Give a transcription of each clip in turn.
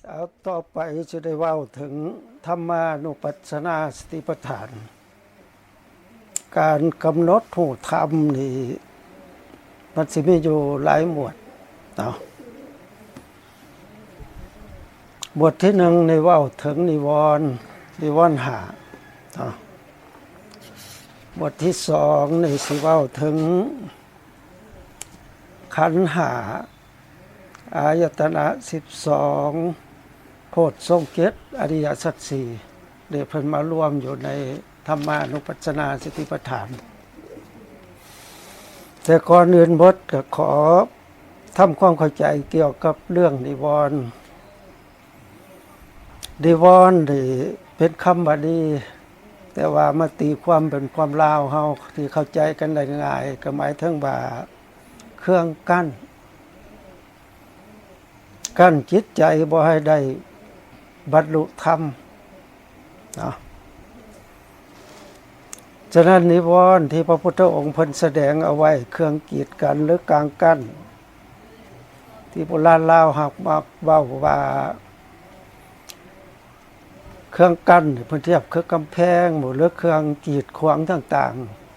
เอาต่อไปจะได้เว้าถึงธรรมานุปัสสนาสติปัฏฐาน การกำหนดหูธรรมนี่มันสิมีอยู่หลายหมวดเนาะบทที่หนึ่งในเว้าถึงนิวรณ์ห้าเนาะบทที่สองในสิเว้าถึงขันธ์ห้าอายตนะ12โพชฌงค์7อริยสัจสี่เดี๋ยวเพิ่นมารวมอยู่ในธรรมานุปัสสนาสติปัฏฐานแต่ก่อนอื่นบทก็ขอทำความเข้าใจเกี่ยวกับเรื่องนิวรณ์นี่เป็นคำบาลีแต่ว่ามาตีความเป็นความลาวเฮาที่เข้าใจกันได้ง่ายก็หมายถึงว่าเครื่องกั้นจิตใจบ่ให้ได้บรรลุธรรมเนาะฉะนั้นนิวรณ์ที่พระพุทธองค์เพิ่นแสดงเอาไว้เครื่องกีดกันหรือกลางกั้นที่โบราณลาวหักมาเว้าว่าเครื่องกั้นเพิ่นเทียบคือกำแพงหรือเครื่องกีดขวางต่าง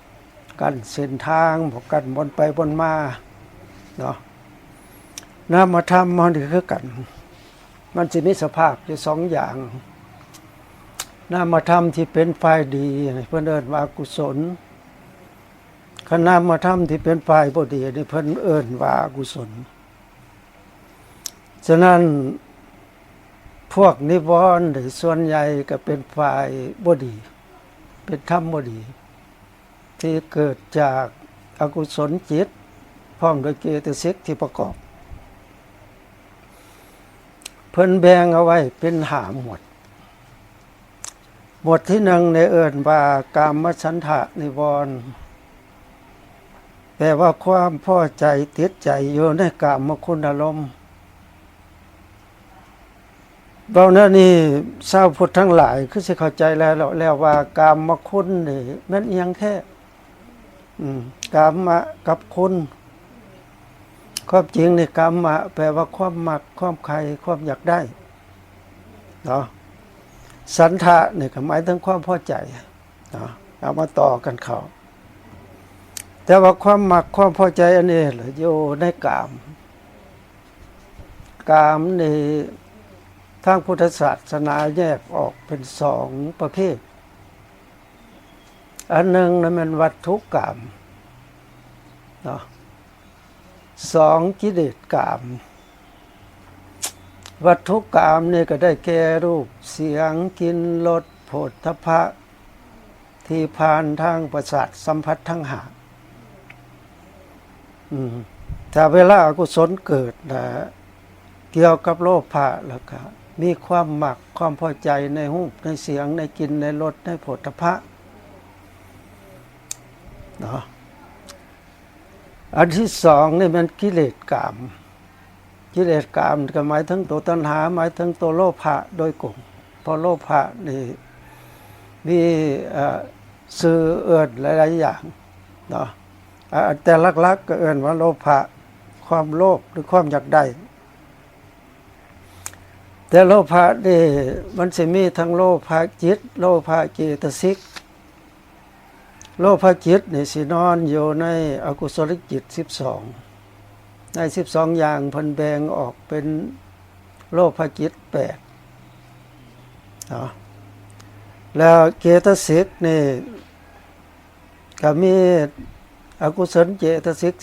ๆกั้นเส้นทางบ่กั้นบนไปบนมาเนาะนามธรรมมันคือกันมันสิมีสภาพอยู่2อย่างนามธรรมที่เป็นฝ่ายดีเพิ่นเอิ้นว่ากุศลนามธรรมที่เป็นฝ่ายบ่ดีนี่เพิ่นเอิ้นว่าอกุศลฉะนั้นพวกนิวรณ์ส่วนใหญ่ก็เป็นฝ่ายบ่ดีเป็นธรรมบ่ดีที่เกิดจากอกุศลจิตพร้อมด้วยเจตสิกที่ประกอบเพิ่นแบ่งเอาไว้เป็น5หมวดบทที่หนึ่งในเอิ้นว่ากามฉันทะนิวรณ์แปลว่าความพอใจติดใจอยู่ในกามคุณอารมณ์เบานั้นนี่ชาวพุทธทั้งหลายคือสิเข้าใจแล้วว่ากามคุณนี่มันอีหยังแท้กามกับคุณความจริงนี่กามแปลว่าความมักความใคร่ความอยากได้เนาะสันทะนี่ก็หมายถึงความพอใจเนาะเอามาต่อกันเข้าแต่ว่าความมักความพอใจอันนี้อยู่ในกามนี่ทางพุทธศาสนาแยกออกเป็น2ประเภทอันหนึ่งนั้นมันวัตถุกามเนาะ2กิเลสกามวัตถุกามนี่ก็ได้แก่รูปเสียงกลิ่นรสโผฏฐัพพะที่ผ่านทางประสาทสัมผัสทั้ง5ถ้าเวลาอกุศลเกิดนะเกี่ยวกับโลภะแล้วก็มีความหมักความพอใจในรูปในเสียงในกลิ่นในรสในโผฏฐัพพะเนาะอันที่2นี่มันกิเลสกามก็หมายถึงตัวตัณหาหมายถึงตัวโลภะโดยกลุ่มเพราะโลภะนี่มีสื่อเอิ้นหลายๆอย่างเนาะแต่หลักๆก็เอิ้นว่าโลภะความโลภหรือความอยากได้แต่โลภะนี่มันสิมีทั้งโลภะจิตโลภะเจตสิกโลภะจิตนี่สินอนอยู่ในอกุศลจิต12ใน12อย่างเพิ่นแบ่งออกเป็นโลภะจิต8เนาะแล้วเจตสิกนี่ก็มีอกุศลเจตสิก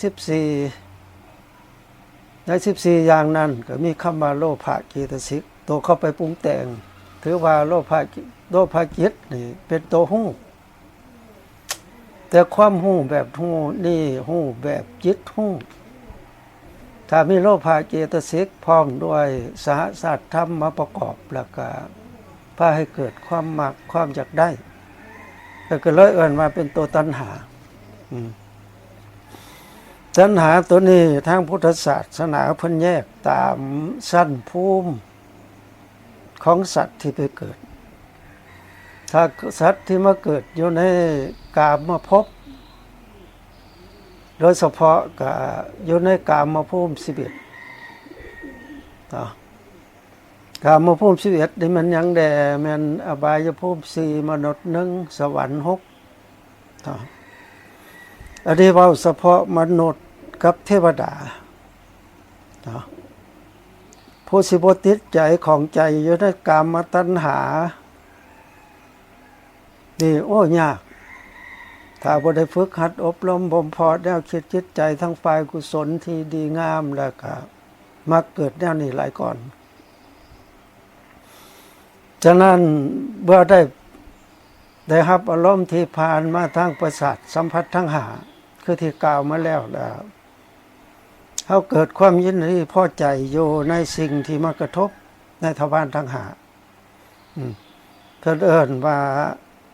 14ใน14อย่างนั้นก็มีคำว่าโลภะเจตสิกตัวเข้าไปปรุงแต่งถือว่าโลภะจิตนี่เป็นตัวฮู้แต่ความฮู้แบบฮู้นี่ฮู้แบบจิตฮู้ถ้ามีโลภะเจตสิกพร้อมด้วยสหสัตธรรมมาประกอบแล้วก็พาให้เกิดความมักความอยากได้ก็เลยเอิ้นว่าเป็นตัวตัณหาตัณหาตัวนี้ทางพุทธศาสนาเพิ่นแยกตามชั้นภูมิของสัตว์ที่ไปเกิดถ้าสัตว์ที่มาเกิดอยู่ในกามภพโดยเฉพาะก็อยู่ในกามภูมิ11เนาะ กามภูมิ11นี่มันหยังแด่แม่นอบายภูมิ4มนุษย์1สวรรค์6ต่ออันนี้เว้าเฉพาะมนุษย์กับเทวดาต่อผู้สิบ่ติดใจของใจอยู่ในกามตัณหานี่โอ้ยากถ้าบ่ได้ฝึกหัดอบรมบ่มเพาะแนวคิดจิตใจทั้งฝ่ายกุศลที่ดีงามแล้วก็มักเกิดแนวนี้หลายก่อนฉะนั้นเมื่อได้รับอารมณ์ที่ผ่านมาทางประสาทสัมผัสทั้งห้าคือที่กล่าวมาแล้วเฮาเกิดความยินดีพอใจอยู่ในสิ่งที่มากระทบในทวารทั้งห้าเพิ่นเอิ้นว่า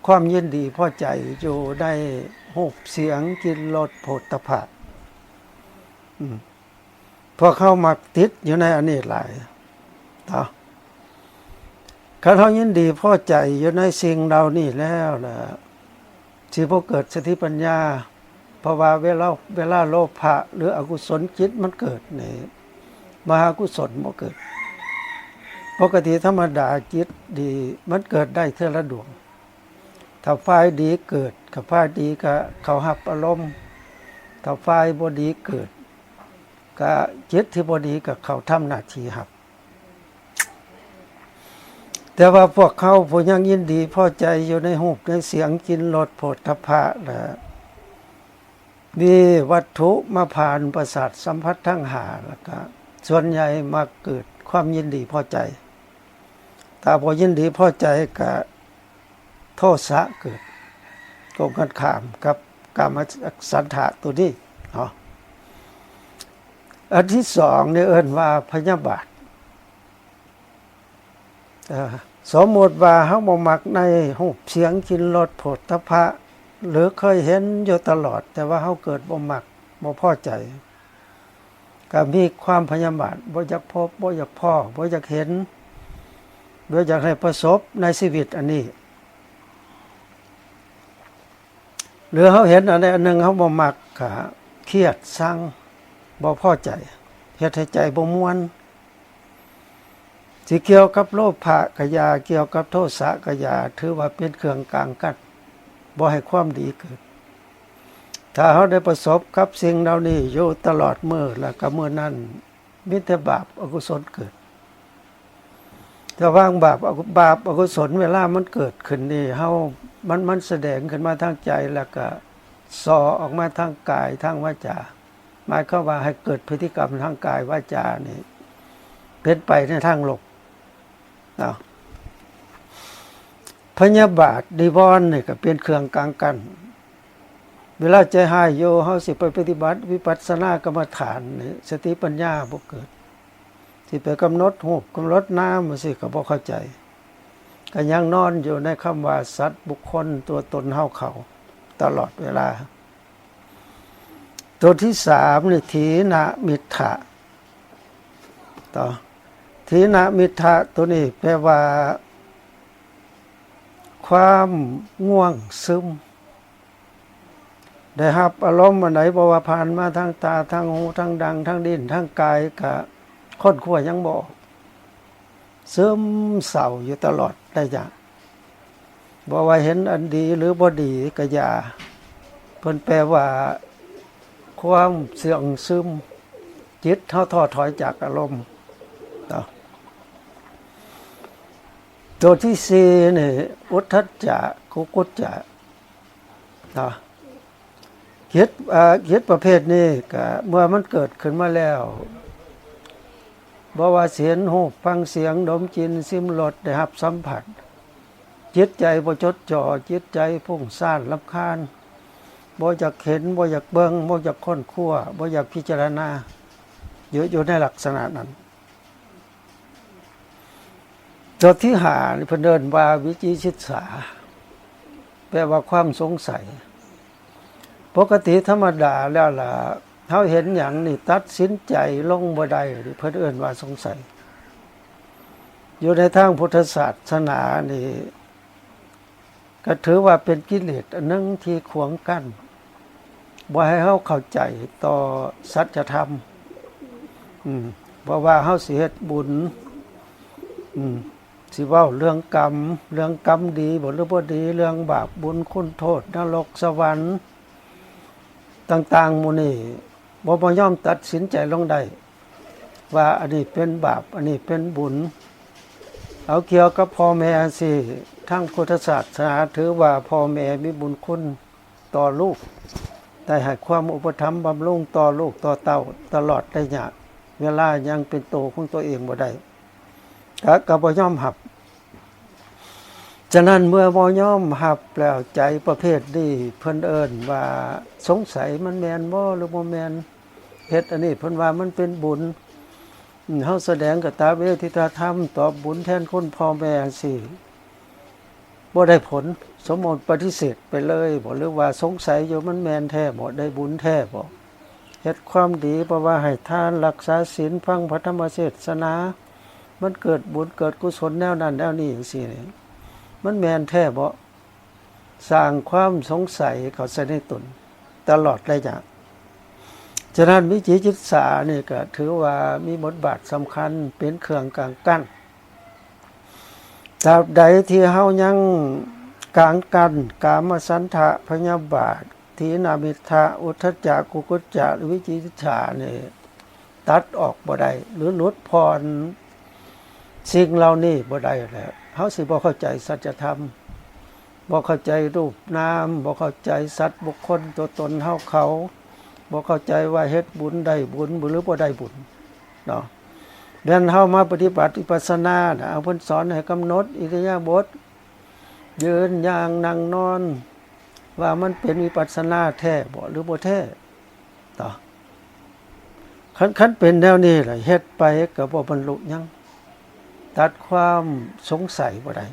ความยินดีพอใจอยู่ได้รูปเสียงกลิ่นรสโผฏฐัพพะพอเข้ามักติดอยู่ในอันนี้หลายต่อคันเฮายินดีพอใจอยู่ในสิ่งเหล่านี้แล้วล่ะสิบ่เกิดสติปัญญาเพราะว่าเวลาโลภะหรืออกุศลจิตมันเกิดนี่มหากุศลบ่เกิดปกติธรรมดาจิตดีมันเกิดได้เทื่อละดวงถ้าฝ่ายดีเกิดกับฝ่ายดีก็เข้ารับอารมณ์ถ้าฝ่ายบ่ดีเกิดก็จิตที่บ่ดีก็เข้าทำหน้าที่รับแต่ว่าพวกเขาผู้ยังยินดีพอใจอยู่ในรูปในเสียงกลิ่นรสโผฏฐัพพะและมีวัตถุมาผ่านประสาทสัมผัสทั้งห้าแล้วก็ส่วนใหญ่มาเกิดความยินดีพอใจถ้าบ่ยินดีพอใจก็โทสะเกิดตรงกันข้ามกับกามฉันทะตัวนี้เนาะอันที่สองเนี่ยเอิ้นว่าพยาบาทสมมุติว่าเฮาบ่มักในรูปเสียงกลิ่นรสโผฏฐัพพะหรือเคยเห็นอยู่ตลอดแต่ว่าเฮาเกิดบ่มักบ่พอใจก็มีความพยาบาทบ่อยากพบบ่อยากพ้อบ่อยากเห็นบ่อยากให้ประสบในชีวิตอันนี้หรือเฮาเห็นอันใดอันหนึ่งเฮาบ่มักก็เครียดชังบ่พอใจเฮ็ดให้ใจบ่ม่วนสิเกี่ยวกับโลภะก็อย่าเกี่ยวกับโทสะก็อย่าถือว่าเป็นเครื่องกลางกั้นบ่ให้ความดีเกิดถ้าเฮาได้ประสบกับสิ่งเหล่านี้อยู่ตลอดมื้อแล้วก็มื้อนั้นมีแต่บาปอกุศลเกิดแต่ว่างบาปอกุศลเวลามันเกิดขึ้นนี่เฮามันแสดงขึ้นมาทางใจแล้วก็ส่อออกมาทางกายทางวาจาหมายความว่าให้เกิดพฤติกรรมทางกายวาจานี่เป็นไปในทางลบพยาบาทนิวรณ์นี่ก็เป็นเครื่องกลางกันเวลาใจหายอยู่เฮาสิไปปฏิบัติวิปัสสนากรรมฐานนี่สติปัญญาบ่เกิดสิไปกำหนดรูปกำหนดนามสิก็บ่เข้าใจก็ยังนอนอยู่ในคำว่าสัตว์บุคคลตัวตนเฮาเขาตลอดเวลาตัวที่3นี่ถีนมิทธะต่อถีนมิทธะตัวนี้แปลว่าความง่วงซึมได้รับอารมณ์อันไหนบ่ว่าผ่านมาทางตาทางหูทางดังทางลิ้นทางกายก็ค้นคว้ายังบ่ซึมเศร้าอยู่ตลอดได้จ้ะบ่ว่าเห็นอันดีหรือบ่ดีก็อย่าเพิ่นแปลว่าความเสื่องซึมจิตท้อถอยจากอารมณ์ตัวที่4นี่อุทธัจจะกุกุจจะคิดประเภทนี้ก็เมื่อมันเกิดขึ้นมาแล้วบ่ว่าเสียงรูปฟังเสียงดมกลิ่นลิ้มรสได้รับสัมผัสจิตใจบ่จดจ่อจิตใจพุ่งซ่านรำคาญบ่อยากเห็นบ่อยากเบิ่งบ่อยากค้นคว้าบ่อยากพิจารณาอยู่ในลักษณะนั้นตัวที่5นี่เพิ่นเอิ้นว่าวิจิกิจฉาแปลว่าความสงสัยปกติธรรมดาแล้วล่ะเฮาเห็นหยังนี่ตัดสินใจลงบ่ได้เพิ่นเอิ้นว่าสงสัยอยู่ในทางพุทธศาสนานี่ก็ถือว่าเป็นกิเลสอันนึงที่ขวางกั้นบ่ให้เฮาเข้าใจต่อสัจธรรมเพราะว่าเฮาสิเฮ็ดบุญ สิเว้าเรื่องกรรมดีบ่หรือบ่ดีเรื่องบาปบุญคุณโทษนรกสวรรค์ต่างๆหมู่นี้บ่ยอมตัดสินใจลงได้ว่าอันนี้เป็นบาปอันนี้เป็นบุญเอาเกี่ยวกับพ่อแม่สิทางพุทธศาสนาถือว่าพ่อแม่มีบุญคุณต่อลูกได้ให้ความอุปถัมภ์บำรุงต่อลูกต่อเต้าตลอดระยะเวลายังเป็นโตของตัวเองบ่ได้ก็บ่ยอมรับฉะนั้นเมื่อบ่ยอมรับแล้วใจประเภทนี้เพิ่นเอิ้นว่าสงสัยมันแม่นบ่หรือบ่แม่นเฮ็ดอันนี้เพิ่นว่ามันเป็นบุญเฮาแสดงกตเวทิตาธรรมตอบบุญแทนคนพ่อแม่สิบ่ได้ผลสมมุติปฏิเสธไปเลยบ่หรือว่าสงสัยอยู่มันแม่นแท้บ่ได้บุญแท้บ่เฮ็ดความดีเพราะว่าให้ทานรักษาศีลฟังพระธรรมเทศนามันเกิดบุญเกิดกุศลแนวนั้นแนวนี้จังซี่นี่มันแม่นแท้บ่สร้างความสงสัยเข้าใส่ในตนตลอดระยะฉะนั้นวิจิตรศึกษานี่ก็ถือว่ามีบทบาทสำคัญเป็นเครื่องกลางกั้นตราบใดที่เฮายังกลางกั้นกามฉันทะพยาบาทถีนามิทธะอุทธัจจะกุกุจจะหรือวิจิกิจฉานี่ตัดออกบ่ได้หรือลดพรสิ่งเหล่านี้บ่ได้แล้วเฮาสิบ่เข้าใจสัจธรรมบ่เข้าใจรูปนามบ่เข้าใจสัตว์บุคคลตัวตนเฮาเขาบ่เข้าใจว่าเฮ็ดบุญได้บุญหรือบ่ได้บุญเนาะดังนั้นเฮามาปฏิบัติวิปัสสนาเอาเพิ่นสอนให้กำหนดอิริยาบถยืนย่างนั่งนอนว่ามันเป็นวิปัสสนาแท้บ่หรือบ่แท้ต่อคันเป็นแนวนี้ล่ะเฮ็ดไปก็บ่บรรลุหยังตัดความสงสัยบ่ได้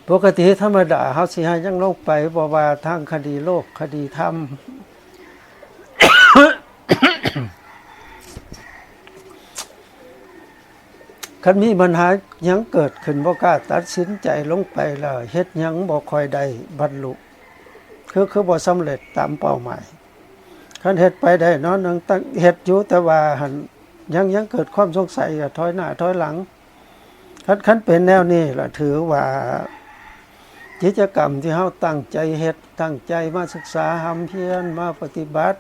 ปกติธรรมดาเฮาสิให้ยังลงไปบ่ว่าทางคดีโลกคดีธรรม คันมีปัญหาหยังเกิดขึ้นบ่กล้าตัดสินใจลงไปแล้วเฮ็ดหยังบ่ค่อยได้บรรลุคือบ่สำเร็จตามเป้าหมายคันเฮ็ดไปได้เนาะนึงตั้งเฮ็ดอยู่แต่ว่าหั่นยังเกิดความสงสัยก็ถอยหน้าถอยหลังคันเป็นแนวนี้ล่ะถือว่ากิจกรรมที่เฮาตั้งใจเฮ็ดตั้งใจมาศึกษาหำเพียรมาปฏิบัติ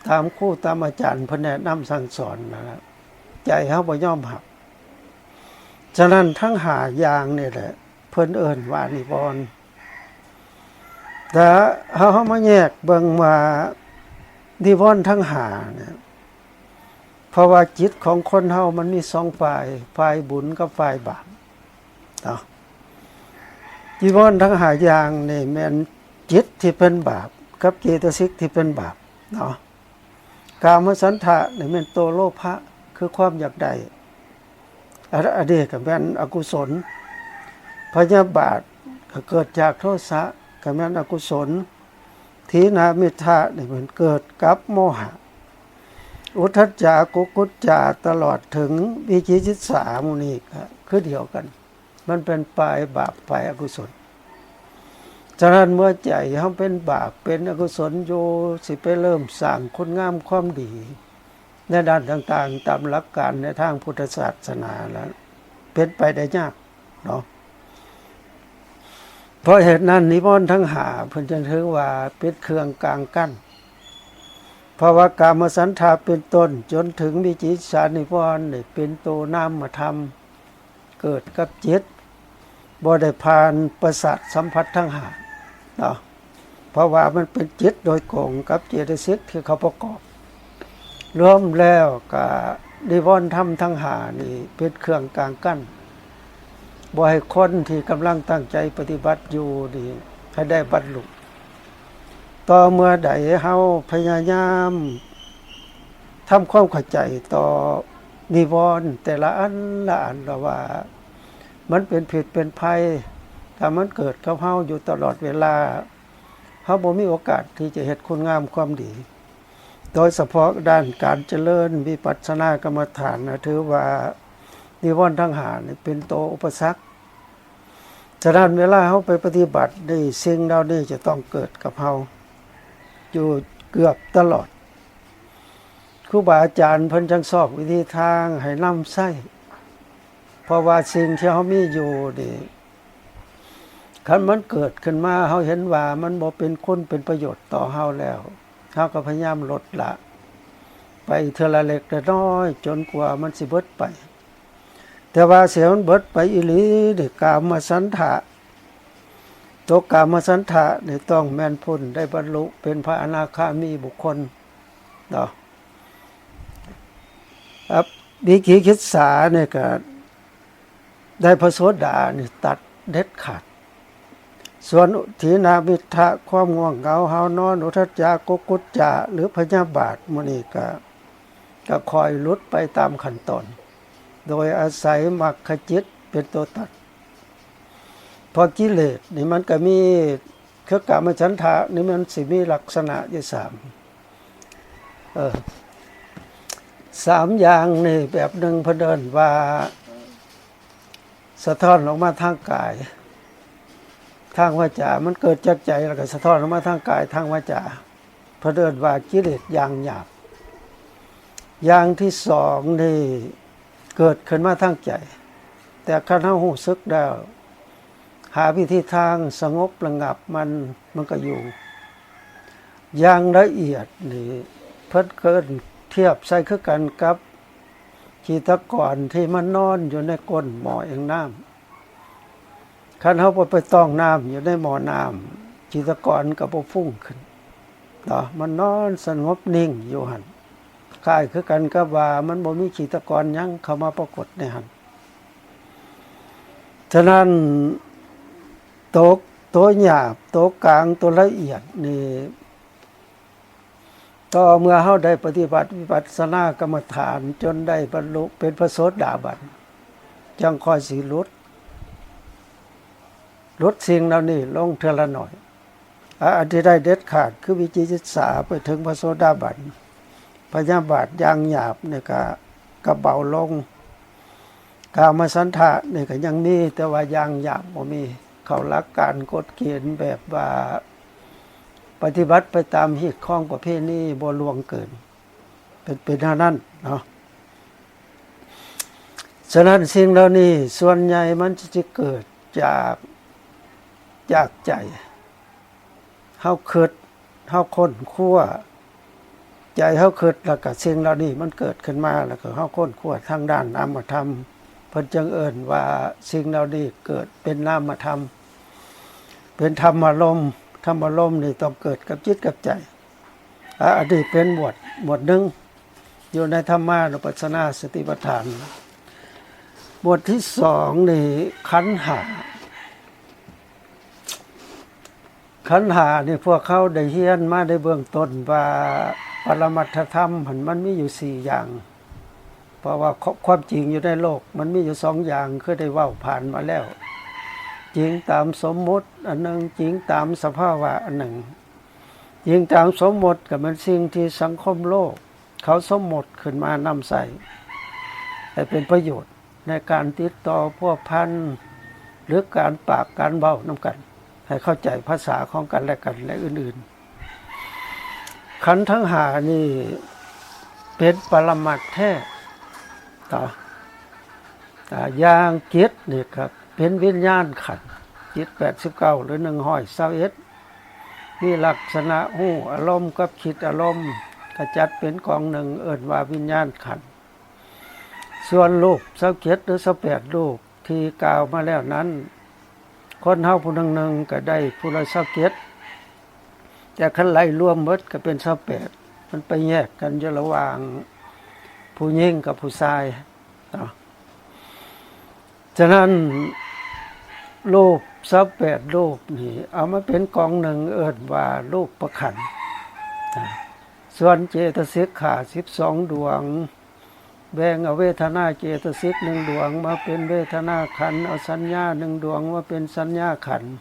ตามครูตามอาจารย์เพิ่นแนะนำสั่งสอนนะครับใจเฮาบ่ยอมรับฉะนั้นทั้งหาอย่างนี่แหละเพิ่นเอิ้นว่านิวรณ์แต่เฮามาแยกเบิ่งว่านิวรณ์ทั้งหาเนี่ยเพราะว่าจิตของคนเฮามันมี2ฝ่ายบุญกับฝ่ายบาปเนาะนิวรณ์ทั้งหาอย่างนี่แม่นจิตที่เป็นบาปกับเจตสิกที่เป็นบาปเนาะกามฉันทะนี่แม่นโตโลภะคือความอยากได้อันนี้ก็แม่นอกุศลพยาบาทก็เกิดจากโทสะก็แม่นอกุศลถีนามิทธะนี่มันเกิดกับโมหะอุทธัจจะกุกุจจะตลอดถึงวิจิกิจฉาหมู่นี้ก็คือเดียวกันมันเป็นฝ่ายบาปฝ่ายอกุศลฉะนั้นเมื่อใจเฮาเป็นบาปเป็นอกุศลอยู่สิไปเริ่มสร้างคุณงามความดีในด้านต่างๆตามหลักการในทางพุทธศาสนาแล้วเป็นไปได้ยากเนาะเพราะเหตุนั้นนิวรณ์ทั้งหาเพิ่นจึงถือว่าเป็นเครื่องกลางกั้นเพราะว่ากามฉันทะเป็นต้นจนถึงวิจิกิจฉานิวรณ์นี่เป็นตัวนามธรรมเกิดกับจิตบ่ได้ผ่านประสาทสัมผัสทั้งหาเนาะเพราะว่ามันเป็นจิตโดยตรงกับเจตสิกที่เขาประกอบรวมแล้วก็นิวรณ์ธรรมทั้งหานี่เป็นเครื่องกลางกั้นบ่ให้คนที่กำลังตั้งใจปฏิบัติอยู่นี่ให้ได้บรรลุต่อเมื่อใดเฮาพยายามทำความเข้าใจต่อนิวรณ์แต่ละอันละอันว่ามันเป็นผิดเป็นภัยถ้ามันเกิดกับเฮาอยู่ตลอดเวลาเฮาบ่มีโอกาสที่จะเฮ็ดคุณงามความดีโดยเฉพาะด้านการเจริญวิปัสสนากรรมฐานถือว่านิวรณ์ทั้งหานี่เป็นตัวอุปสรรคฉะนั้นเวลาเฮาไปปฏิบัตินี่สิ่งเหล่านี้จะต้องเกิดกับเฮาอยู่เกือบตลอดครูบาอาจารย์เพิ่นจังสอนวิธีทางให้นำใช้ เพราะว่าสิ่งที่เฮามีอยู่นี่คันมันเกิดขึ้นมาเฮาเห็นว่ามันบ่เป็นคุณเป็นประโยชน์ต่อเฮาแล้วเฮาก็พยายามลดละไปเทื่อละเล็กละน้อยจนกว่ามันสิเบิดไปแต่ว่าเสียมันเบิดไปอีหลีนี่กามสันทะตัวกามสันทะนี่ต้องแม่นพ้นได้บรรลุเป็นพระอนาคามีบุคคลเนาะครับวิธีคิดสาเนี่ยก็ได้พระโสดานี่ตัดเด็ดขาดส่วนถีนามิทะความง่วงเหงาหาวนอนอุทธัจจากุกุจจะหรือพยาบาทมื้อนี้ก็คอยลดไปตามขั้นตอนโดยอาศัยมรรคจิตเป็นตัวตัดพอกิเลสนี่มันก็มีคือกามฉันทะนี่มันสิมีลักษณะอยู่3อย่างนี่แบบหนึ่งเพิ่นเอิ้นว่าสะท้อนออกมาทางกายทางวาจามันเกิดจากใจแล้วก็สะท้อนออกมาทางกายทางวาจาเพิ่นเอิ้นว่ากิเลสอย่างหยาบอย่างที่2นี่เกิดขึ้นมาทางใจแต่คันเฮารู้สึกแล้วหาวิธีทางสงบระงับมันก็อยู่อย่างละเอียดนี่เพิ่นเกินเทียบใส่คือกันกับจิตรกรที่มันนอนอยู่ในก้นหม้อเองน้ำคันเฮาไปต้องน้ำอยู่ในหม้อน้ำจิตรกรก็บ่ฟุ้งขึ้นเนาะมันนอนสงบนิ่งอยู่หั่นคล้ายคือกันกับว่ามันบ่มีจิตรกรหยังเข้ามาปรากฏในหั่นฉะนั้นตัวหยาบตัวกลางตัวละเอียดนี่ต่อเมื่อเฮาได้ปฏิบัติวิปัสสนากรรมฐานจนได้บรรลุเป็นพระโสดาบันจังค่อยสิลดสิ่งเหล่านี้ลงเทื่อละหน่อยอันที่ได้เด็ดขาดคือวิจิกิจฉาไปถึงพระโสดาบันพยาบาทอย่างหยาบนี่ก็เบาลงกามสันทะนี่ก็ยังมีแต่ว่าอย่างหยาบบ่มีเข้าหลักการกฎเกณฑ์แบบว่าปฏิบัติไปตามฮีตข้องประเภทนี้บ่ล่วงเกินเป็นเท่านั้นเนาะฉะนั้นสิ่งเหล่านี้ส่วนใหญ่มันจะเกิดจากใจเฮาคิดเฮาค้นคว้าใจเฮาคิดแล้วก็สิ่งเหล่านี้มันเกิดขึ้นมาแล้วก็เฮาค้นคว้าทางด้านนามธรรมเพิ่นจึงเอิ้นว่าสิ่งเหล่านี้เกิดเป็นนามธรรมเป็นธรรมารมณ์นี่ต้องเกิดกับจิตกับใจอันนี้เป็นหมวดหนึ่งอยู่ในธรรมานุปัสสนาสติปัฏฐานหมวดที่2นี่ขันธ์ห้านี่พวกเขาได้เรียนมาได้เบื้องต้นว่าปรมัตถธรรมมันมีอยู่4อย่างเพราะว่าความจริงอยู่ในโลกมันมีอยู่2อย่างคือได้เว้าผ่านมาแล้วจริงตามสมมุติอันหนึ่งจริงตามสภาวะอันหนึ่งจริงตามสมมุติก็เป็นสิ่งที่สังคมโลกเขาสมมุติขึ้นมานำใส่ให้เป็นประโยชน์ในการติดต่อพวกพันหรือการปากการเว้านำกันให้เข้าใจภาษาของกันและกันและอื่นๆขันธ์ทั้ง5นี่เป็นปรมัตถ์แท้ต่ออย่างจิตนี่ครับเป็นวิญญาณขันธ์จิต89หรือ121มีลักษณะหูอารมณ์กับคิดอารมณ์กระจัดเป็นกองหนึ่งเอิ้นว่าวิญญาณขันธ์ส่วนรูป27หรือ28รูปที่กล่าวมาแล้วนั้นคนเฮาผู้หนึ่งก็ได้ผู้ละ27แต่คันไล่รวมหมดก็เป็น28มันไปแยกกันอยู่ระหว่างผู้หญิงกับผู้ชายเนาะฉะนั้นรูป28รูปนี่เอามาเป็นกองหนึ่งเอิ้นว่ารูปประขันธ์ส่วนเจตสิกขา12ดวงแบ่งเอาเวทนาเจตสิก1ดวงมาเป็นเวทนาขันธ์เอาสัญญา1ดวงมาเป็นสัญญาขันธ์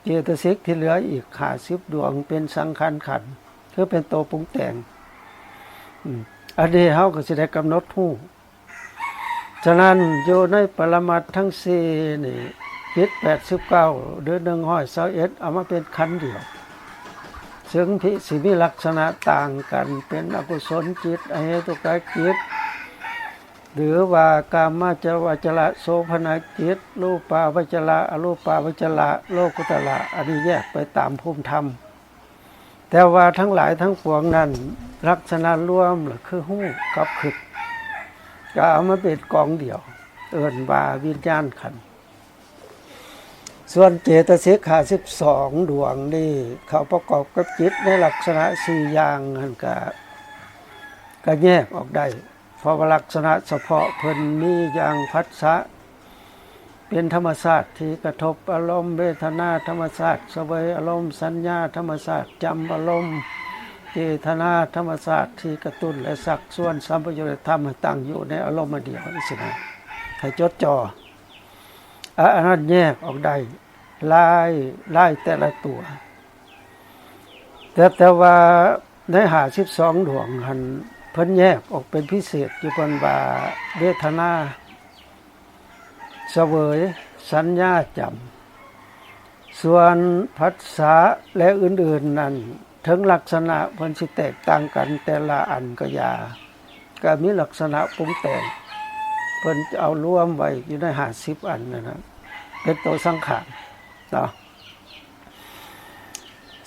เจตสิกที่เหลืออีก50ดวงเป็นสังขารขันธ์คือเป็นตัวปรุงแต่งอันนี้เฮาก็สิได้กำหนดรู้ฉะนั้นอยู่ในปรมัตถ์ทั้ง4นี่จิต89หรือ121เอามาเป็นขันธ์เดียวซึ่งสิมีลักษณะต่างกันเป็นอกุศลจิตอเหตุกจิต หรือว่ากามาจวจระโสภณจิตรูปาวจระอรูปาวจระโลกุตระอันนี้แยกไปตามภูมิธรรมแต่ว่าทั้งหลายทั้งปวงนั้นลักษณะรวมคือหู้กับขึกก็เอามาเป็นกองเดียวเอิ้นว่าวิญญาณขันธ์ส่วนเจตสิกขา12ดวงนี่เขาประกอบกับจิตในลักษณะ4อย่างนั่นก็แยกออกได้เพราะว่าลักษณะเฉพาะเพิ่นมีอย่างผัสสะเป็นธรรมชาติที่กระทบอารมณ์เวทนาธรรมชาติเสวยอารมณ์สัญญาธรรมชาติจำอารมณ์เจตนาธรรมชาติที่กระตุ้นและสักส่วนสัมปยุตธรรมให้ตั้งอยู่ในอารมณ์เดียวนี่สินะให้จดจ่ออันนั้นแยกออกได้ลายแต่ละตัวแต่ว่าใน52ดวงหันเพิ่นแยกออกเป็นพิเศษอยู่เพิ่นว่าเวทนาเสวยสัญญาจำส่วนผัสสะและอื่นๆนั้นถึงลักษณะเพิ่นสิแตกต่างกันแต่ละอันก็มีลักษณะปรุงแต่งเพิ่นเอารวมไว้อยู่ใน50อันนะครับเป็นตัวสังขารเนาะ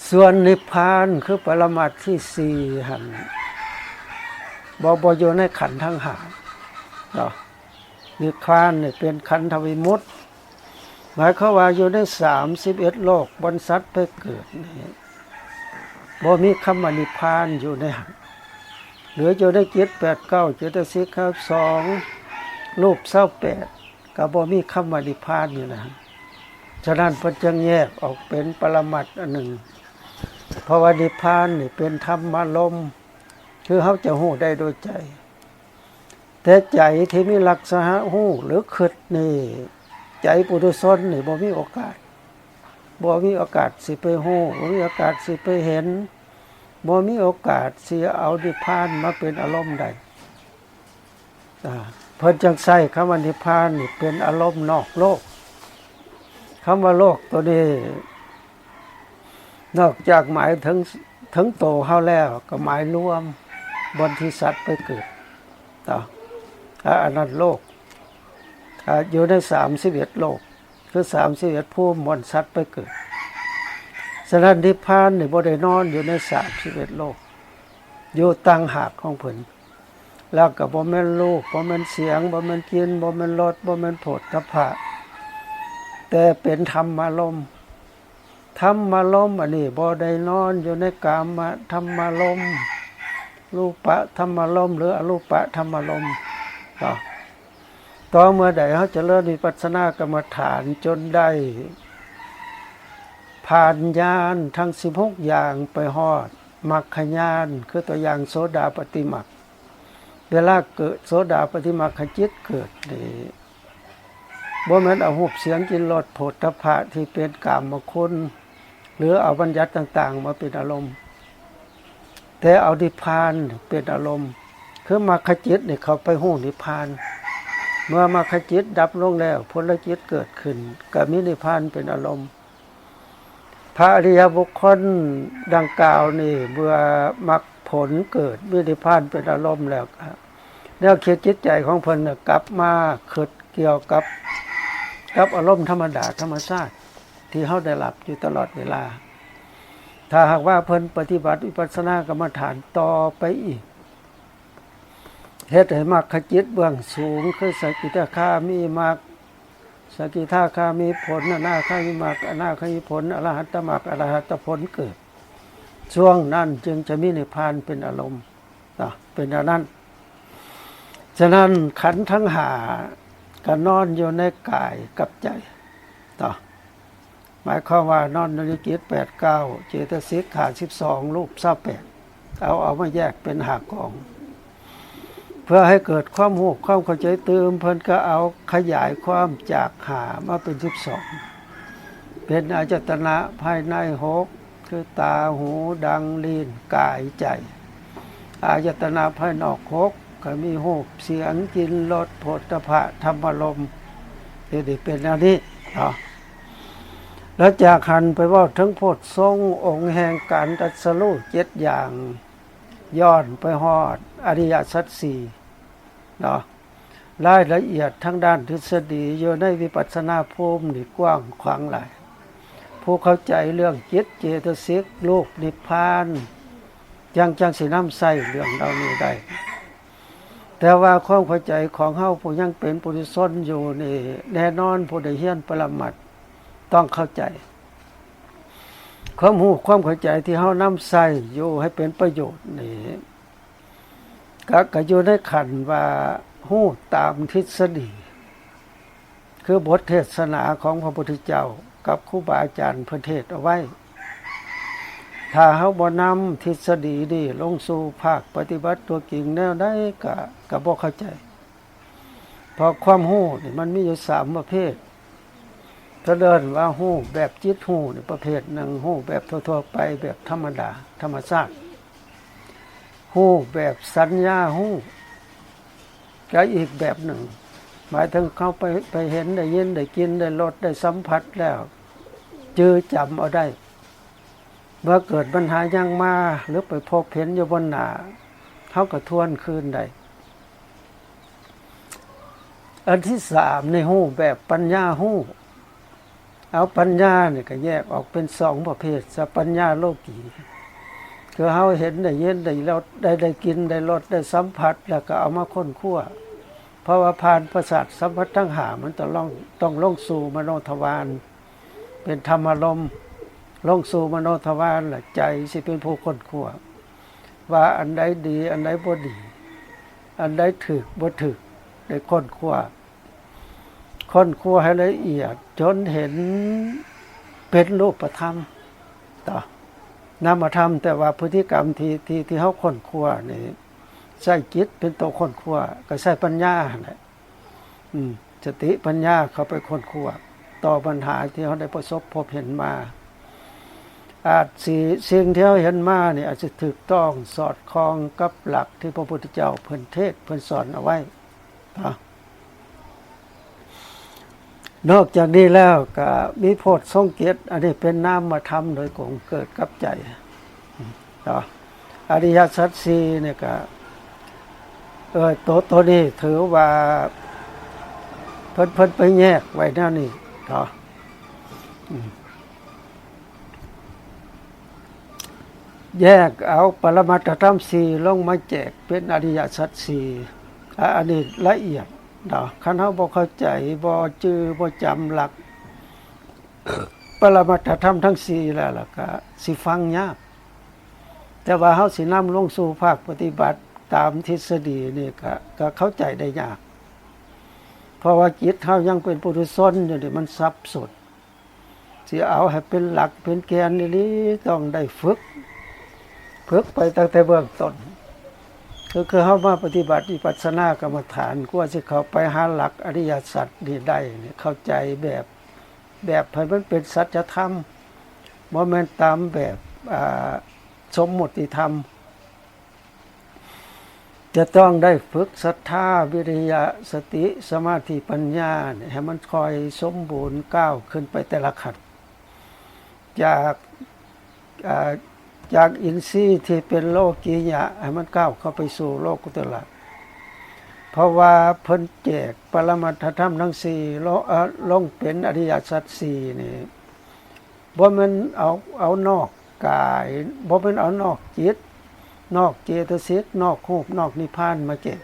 ส่วนนิพพานคือปรมัตถ์ที่4หั่นบ่อยู่ในขันธ์ทั้ง5เนาะนิพพานนี่เป็นขันธวิมุตติหมายความว่าอยู่ใน31โลกบนสัตว์ไปเกิดนี่บ่มีคำว่านิพพานอยู่ในหันเหลืออยู่ในจิต8 9เจตสิกครับ2รูป28ก็บ่มีคำว่านิพพานอยู่นะฉะนั้นเพิ่นจึงแยกออกเป็นปรมัตถ์อันหนึ่งเพราะว่านิพพานนี่เป็นธรรมารมณ์คือเฮาจะฮู้ได้โดยใจแต่ใจที่มีลักษณะฮู้หรือคิดนี่ใจปุถุชนนี่บ่มีโอกาสสิไปฮู้บ่มีโอกาสสิไปเห็นบ่มีโอกาสสิเอานิพพานมาเป็นอารมณ์ใดเพิ่นจึงใช้คำว่านิพพานนี่เป็นอารมณ์นอกโลกคำว่าโลกตัวนี้นอกจากหมายถึงโตเฮาแล้วก็หมายรวมบนที่สัตว์ไปเกิดอันนั้นโลกอยู่ใน31โลกคือ31ภูมิบนสัตว์ไปเกิดฉะนั้นนิพพานนี่บ่ได้นอนอยู่ใน31โลกอยู่ต่างหากของเพิ่นแล้วก็บ่แม่นรูปบ่แม่นเสียงบ่แม่นกลิ่นบ่แม่นรสบ่แม่นโผฏฐัพพะแต่เป็นธรรมารมณ์อันนี้บ่ได้นอนอยู่ในกามธรรมารมณ์รูปธรรมารมณ์หรืออรูปธรรมารมณ์ต่อเมื่อใดเขาเจริญวิปัสสนากรรมฐานจนได้ผ่านญาณทั้ง16อย่างไปฮอดมรรคญาณคือตัวอย่างโสดาปัตติมรรคเวลาเกิดโสดาปัตติมรรคจิตเกิดนี่บ่แม่นเอารูปเสียงกลิ่นรสโผฏฐัพพะที่เป็นกามคุณหรือเอาบัญญัติต่างๆมาเป็นอารมณ์แต่เอานิพพานเป็นอารมณ์คือมรรคจิตนี่เขาไปฮู้นิพพานเมื่อมรรคจิตดับลงแล้วผลจิตเกิดขึ้นก็มีนิพพานเป็นอารมณ์พระอริยบุคคลดังกล่าวนี่เมื่อมรรคผลเกิดมีนิพพานเป็นอารมณ์แล้วแนวคิดจิตใจของเพิ่นกลับมาคิดเกี่ยวกับอารมณ์ธรรมดาธรรมชาติที่เฮาได้รับอยู่ตลอดเวลาถ้าหากว่าเพิ่นปฏิบัติวิปัสสนากรรมฐานต่อไปอีกเฮ็ดให้มรรคจิตเบื้องสูงคือสกิทาคามีมรรคสกิทาคามีผลอนาคามีมรรคอนาคามีผลอรหัตตมรรคอรหัตผลเกิดช่วงนั้นจึงจะมีนิพพานเป็นอารมณ์เป็นอย่างนั้นฉะนั้นขันธ์ทั้ง5ก็นอนอยู่ในกายกับใจหมายความว่านอนในจิต8 9เจตสิกขา12รูป28เอามาแยกเป็น5กองเพื่อให้เกิดความรู้ความเข้าใจเติมเพิ่นก็เอาขยายความจาก5มาเป็น12เป็นอายตนะภายใน6คือตาหูดังลิ้นกายใจอายตนะภายนอก6ก็มีรูปเสียงกลิ่นรสโผฏฐัพพะธรรมารมณ์นี่เป็นอันนี้แล้วจากหันไปว่าถึงโพธิทรงองค์แห่งการตรัสรู้7อย่างย้อนไปฮอดอริยสัจ4 รายละเอียดทางด้านทฤษฎีอยู่ในวิปัสสนาภูมินี่กว้างขวางหลายผู้เข้าใจเรื่องจิตเจตสิกโลกนิพพานจังสินำใส่เรื่องเหล่านี้ได้แต่ว่าความเข้าใจของเฮาผู้ยังเป็นปุถุชนอยู่นี่แน่นอนผู้ใดเรียนปรมัตถ์ต้องเข้าใจความรู้ความเข้าใจที่เฮานำใส่อยู่ให้เป็นประโยชน์นี่ก็อยู่ในขันว่ารู้ตามทฤษฎีคือบทเทศนาของพระพุทธเจ้ากับครูบาอาจารย์เพิ่นเทศเอาไว้ถ้าเฮาบ่นำทฤษฎีนี่ลงสู่ภาคปฏิบัติตัวจริงแนวใดก็บ่เข้าใจเพราะความรู้นี่มันมีอยู่3ประเภทถ้าเดินว่ารู้แบบจิตรู้นี่ประเภทหนึ่งรู้แบบทั่วๆไปแบบธรรมดาธรรมชาติรู้แบบสัญญารู้ก็อีกแบบหนึ่งหมายถึงเข้าไปเห็นได้ยินได้กินได้รสได้สัมผัสแล้วจื้อจำเอาได้เมื่อเกิดปัญหายังมาหรือไปพบเห็นอยู่บนหน้าเขาก็ทวนคืนได้อันที่3ในหู้แบบปัญญาหู้เอาปัญญาเนี่ยก็แยกออกเป็น2ประเภทสัพปัญญาโลกีคือเขาเห็นได้ยินได้รสได้กินได้รสได้สัมผัสแล้วก็เอามาค้นคว้าเพราะว่าผ่านประสาทสัมผัสทั้ง5มันต้องลงสู่มโนทวารเป็นธรรมารมณ์ลงสู่มโนทวารละใจสิเป็นผู้ค้นคว้าว่าอันใดดีอันใดบ่ดีอันใดถูกบ่ถูกได้ค้นคว้าให้ละเอียดจนเห็นเป็นรูปธรรมต่อนามธรรมแต่ว่าพฤติกรรมที่เฮาค้นคว้านี่ใช้จิตเป็นตัวค้นคว้าก็ใช้ปัญญาแหละสติปัญญาเข้าไปค้นคว้าต่อปัญหาที่เฮาได้ประสบพบเห็นมาอาจสิ่งที่เราเห็นมาเนี่ยอาจจะถูกต้องสอดคล้องกับหลักที่พระพุทธเจ้าเพิ่นเทศเพิ่นสอนเอาไว้นอกจากนี้แล้วก็มีโพธิทรงเกียรติอันนี้เป็นนามธรรมโดยกงเกิดกับใจอริยสัจสี่เนี่ยก็ตัวนี้ถือว่าเพิ่นไปแยกไว้แนวนี้แยกเอาปรมัตถธรรม4ลงมาแจกเป็นอริยสัจ4อันนี้ละเอียดคันเฮาบ่เข้าใจบ่จื้อบ่จำหลักปรมัตถธรรมทั้ง4แล้วล่ะก็สิฟังยากแต่ว่าเฮาสินำลงสู่ภาคปฏิบัติตามทฤษฎีนี่ก็เข้าใจได้ยากเพราะว่าจิตเฮายังเป็นปุถุชนอยู่นี่มันสับสนสิเอาให้เป็นหลักเป็นแกนนี่ต้องได้ฝึกไปตั้งแต่เบื้องต้นคือเฮามาปฏิบัติวิปัสสนากรรมฐานกว่าสิเข้าไปหาหลักอริยสัจนี่ได้นี่เข้าใจแบบให้มันเป็นสัจธรรมบ่แม่นตามแบบสมมุติธรรมจะต้องได้ฝึกศรัทธาวิริยะสติสมาธิปัญญาให้มันคอยสมบูรณ์ก้าวขึ้นไปแต่ละขั้นจากอินทรีย์ที่เป็นโลกียะให้มันก้าวเข้าไปสู่โลกุตตระเพราะว่าเพิ่นแจกปรมัตถธรรมทั้ง4ลงเป็นอริยสัจ4นี่บ่แม่นเอานอกกายบ่แม่นเอานอกจิตนอกเจตสิกนอกรูปนอกนิพพานมาแจก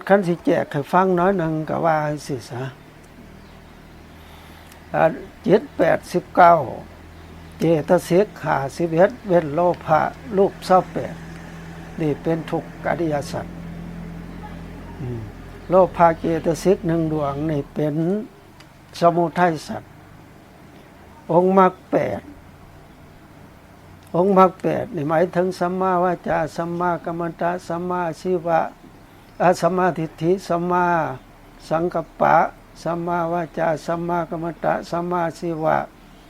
คันสิแจกให้ฟังน้อยหนึ่งก็ว่าสิซะจิต89เจตสิก51เว้นโลภะรูป28นี่เป็นทุกขอริยสัจโลภะเจตสิก1ดวงนี่เป็นสมุทัยสัจองค์มรรค8นี่หมายถึงสัมมาวาจาสัมมากัมมันตะสัมมาอาชีวะสัมมาทิฏฐิสัมมาสังกัปปะสัมมาวาจาสัมมากัมมันตะสัมมาอาชีวะ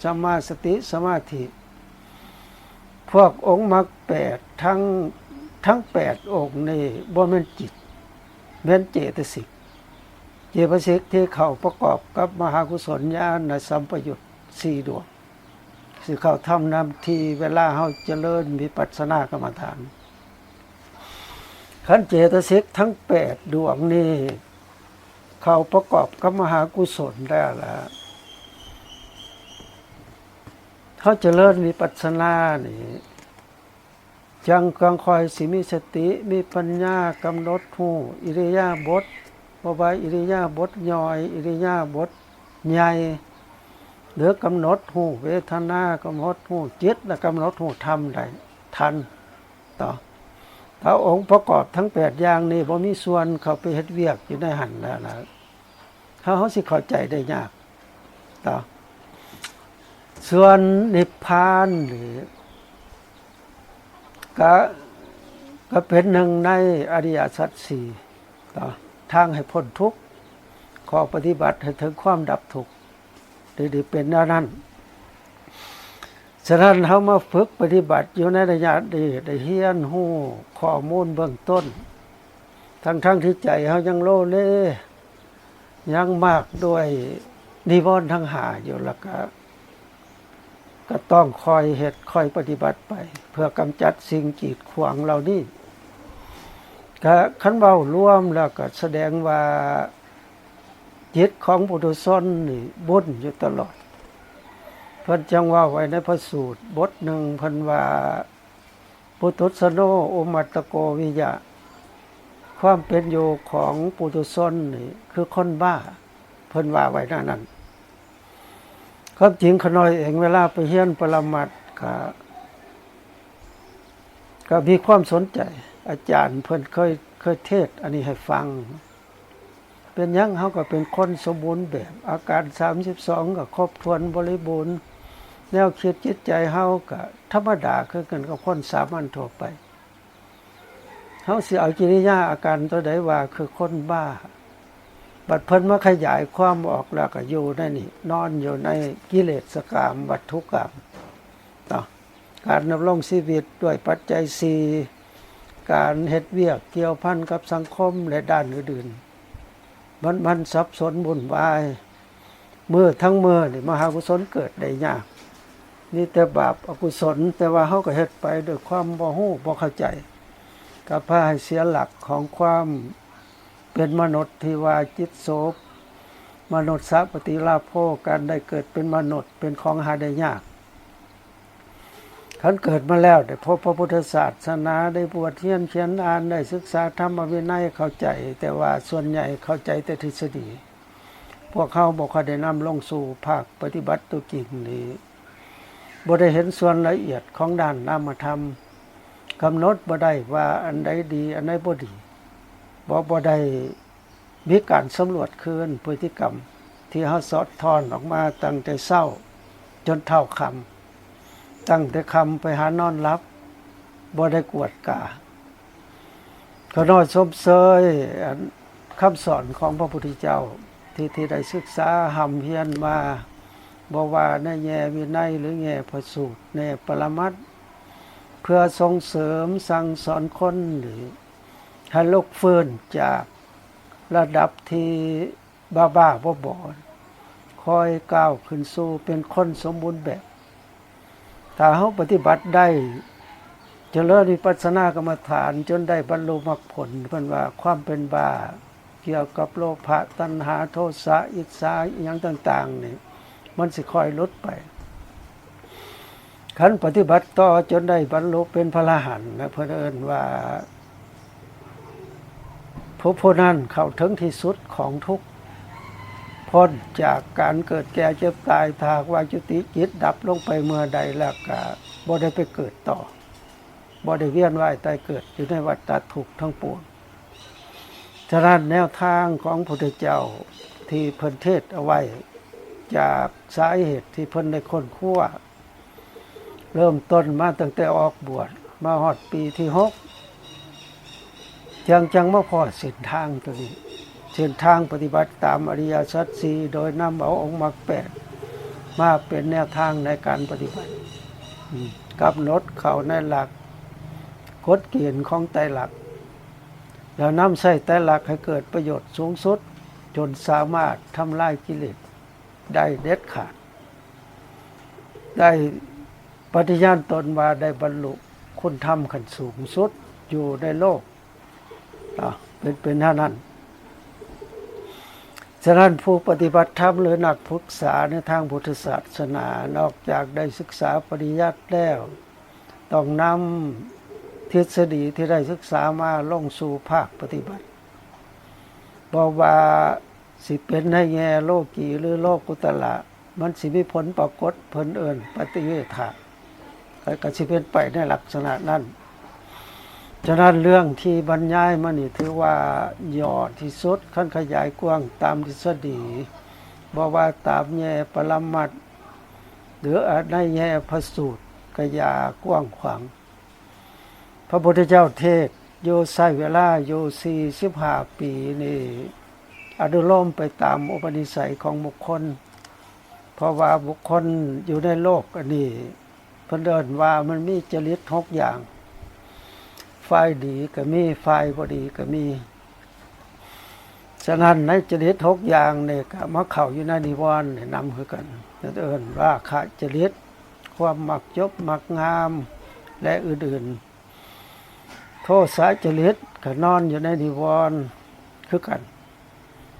สัมมาสติสมาธิพวกองค์มรรค8ทั้ง8องค์นี่บ่แม่นจิตแม่นเจตสิกที่เข้าประกอบกับมหากุศลญาณสัมปยุต4ดวงสิเข้าทำนำที่เวลาเฮาเจริญวิปัสสนากรรมฐานค ขันธ์เจตสิกทั้ง8ดวงนี่เขาประกอบกับมหากุศลแล้วล่ะเขาเจริญวิปัสสนานี่จังกังคอยสิมีสติมีปัญญากำหนดรู้อิริยาบถบ่ว่าอิริยาบถย่อยอิริยาบถใหญ่หรือกำหนดรู้เวทนากำหนดรู้จิตและกำหนดรู้ธรรมได้ทันต่อถ้าองค์ประกอบทั้ง8อย่างนี้บ่มีส่วนเขาไปเฮ็ดเวียกอยู่ในหันแล้วล่ะเขาสิเข้าใจได้ยากต่อส่วนนิพพานหรือก็เป็นหนึ่งในอริยสัจสี่ต่อทางให้พ้นทุกข์ข้อปฏิบัติให้ถึงความดับทุกข์ได้เป็นนั้นฉะนั้นเขามาฝึกปฏิบัติอยู่ในระยะดีได้เฮียนฮู้ข้อมูลเบื้องต้นทั้งที่ใจเขายังโลเลยังมากด้วยนิวรณ์ทั้งห้าอยู่แล้วก็ต้องคอยเหตุคอยปฏิบัติไปเพื่อกำจัดสิ่งกีดขวางเหล่านี้ก็คันเว้ารวมแล้วก็แสดงว่าจิตของปุถุชนนี่บุญอยู่ตลอดเพิ่นจังว่าไว้ในพระสูตรบทหนึ่งเพิ่นว่าปุถุชโนโอมัตตโกวิยะความเป็นอยู่ของปุถุชนนี่คือคนบ้าเพิ่นว่าไว้นั้นความจริงขน้อยเองเวลาไปเรียนปรมัตถ์ก็มีความสนใจอาจารย์เพิ่นเคยเทศอันนี้ให้ฟังเป็นหยังเฮาก็เป็นคนสมบูรณ์แบบอาการ32ก็ครบถ้วนบริบูรณ์แนวคิดจิตใจเฮาก็ธรรมดาคือกันกับคนสามัญทั่วไปเฮาสิเอากิริยาอาการตัวใดว่าคือคนบ้าบัดเพิ่นมาขยายความออกแล้วก็อยู่ในนี่นอนอยู่ในกิเลสกามวัตถุกรรมต่อการดำรงชีวิตด้วยปัจจัย4การเฮ็ดเวียกเกี่ยวพันกับสังคมและด้านอื่นๆมันสับสนวุ่นวายมื้อทั้งมื้อนี่มหากุศลเกิดได้ยากนี่แต่บาปอกุศลแต่ว่าเฮาก็เฮ็ดไปด้วยความบ่ฮู้บ่เข้าใจก็พาให้เสียหลักของความเป็นมนุษย์ที่ว่าจิตโสภมนุษย์สัพปฏิลาภโภการได้เกิดเป็นมนุษย์เป็นของหาได้ยากคันเกิดมาแล้วได้พบพระพุทธศาสนาได้บวชเรียนเขียนอ่านได้ศึกษาธรรมวินัยเข้าใจแต่ว่าส่วนใหญ่เข้าใจแต่ทฤษฎีพวกเขาบ่ค่อยได้นำลงสู่ภาคปฏิบัติตัวจริงนี่บ่ได้เห็นส่วนละเอียดของด้านนามธรรมกำหนดบ่ได้ว่าอันใดดีอันใดบ่ดีบ่ได้มีการสำรวจคืนพฤติกรรมที่เฮาสอดทอนออกมาตั้งแต่เช้าจนเท่าค่ำตั้งแต่ค่ำไปหานอนหลับบ่ได้กวดกาก็น้อยสมเสยคำสอนของพระพุทธเจ้าที่ได้ศึกษาหำเฮียนมาบ่ว่าในแง่วินัยหรือแง่พระสูตรในปรมัตถ์เพื่อส่งเสริมสั่งสอนคนหรือให้ลุกฟื้นจากระดับที่บ้าๆบอๆค่อยก้าวขึ้นสู่เป็นคนสมบูรณ์แบบถ้าเฮาปฏิบัติได้เจริญวิปัสสนากรรมฐานจนได้บรรลุมรรคผลเพิ่นว่าความเป็นบ้าเกี่ยวกับโลภะตัณหาโทสะอิจฉาอีหยังต่างๆนี่มันสิค่อยลดไปคันปฏิบัติต่อจนได้บรรลุเป็นพระอรหันต์นะเพิ่นเอิ้นว่าผู้นั้นเข้าถึงที่สุดของทุกข์พ้นจากการเกิดแก่เจ็บตายถ้าว่าจุติจิตดับลงไปเมื่อใดแล้วก็บ่ได้ไปเกิดต่อบ่ได้เวียนว่ายตายเกิดอยู่ในวัฏฏะทุกข์ทั้งปวงฉะนั้นแนวทางของพระพุทธเจ้าที่เพิ่นเทศเอาไว้จากสาเหตุที่เพิ่นได้ค้นคว้าเริ่มต้นมาตั้งแต่ออกบวชมาฮอดปีที่6จังมาพอเส้นทางตัวนี้เส้นทางปฏิบัติตามอริยสัจสี่โดยนำเอาองค์มรรค8มาเป็นแนวทางในการปฏิบัติกำหนดเข้าในหลักกฎเกณฑ์ของไตรลักษณ์แล้วนำใช้ไตรลักษณ์ให้เกิดประโยชน์สูงสุดจนสามารถทำลายกิเลสได้เด็ดขาดได้ปฏิญาณตนว่าได้บรรลุคุณธรรมขั้นสูงสุดอยู่ในโลก เป็นเท่านั้นฉะนั้นผู้ปฏิบัติธรรมหรือนักศึกษาในทางพุทธศาสนานอกจากได้ศึกษาปริยัติแล้วต้องนำทฤษฎีที่ได้ศึกษามาลงสู่ภาคปฏิบัติบอกว่าสิเป็นในแง่โลกีหรือโลกุตละมันสิมีผลปรากฏเพิ่นเอิ้นปฏิเวทะก็สิเป็นไปในลักษณะนั้นฉะนั้นเรื่องที่บรรยายมานี่ถือว่าย่อที่สุดขั้นขยายกว้างตามทฤษฎีบอกว่าตามแง่ปรมัตถ์หรือในแง่พระสูตรก็อย่ากว้างขวางพระพุทธเจ้าเทศอยู่ใช้เวลาอยู่45ปีนี่อนุโลมไปตามอุปนิสัยของบุคคลเพราะว่าบุคคลอยู่ในโลกอันนี้เพิ่นเอิ้นว่ามันมีจริต6อย่างฝ่ายดีก็มีฝ่ายบ่ดีก็มีฉะนั้นในจริต6อย่างนี่ก็มาเข้าอยู่ในนิวรณ์นำคือกันเอิ้นว่าราคะจริตความมักยบมักงามและอื่นๆโทสะจริตก็นอนอยู่ในนิวรณ์คือกัน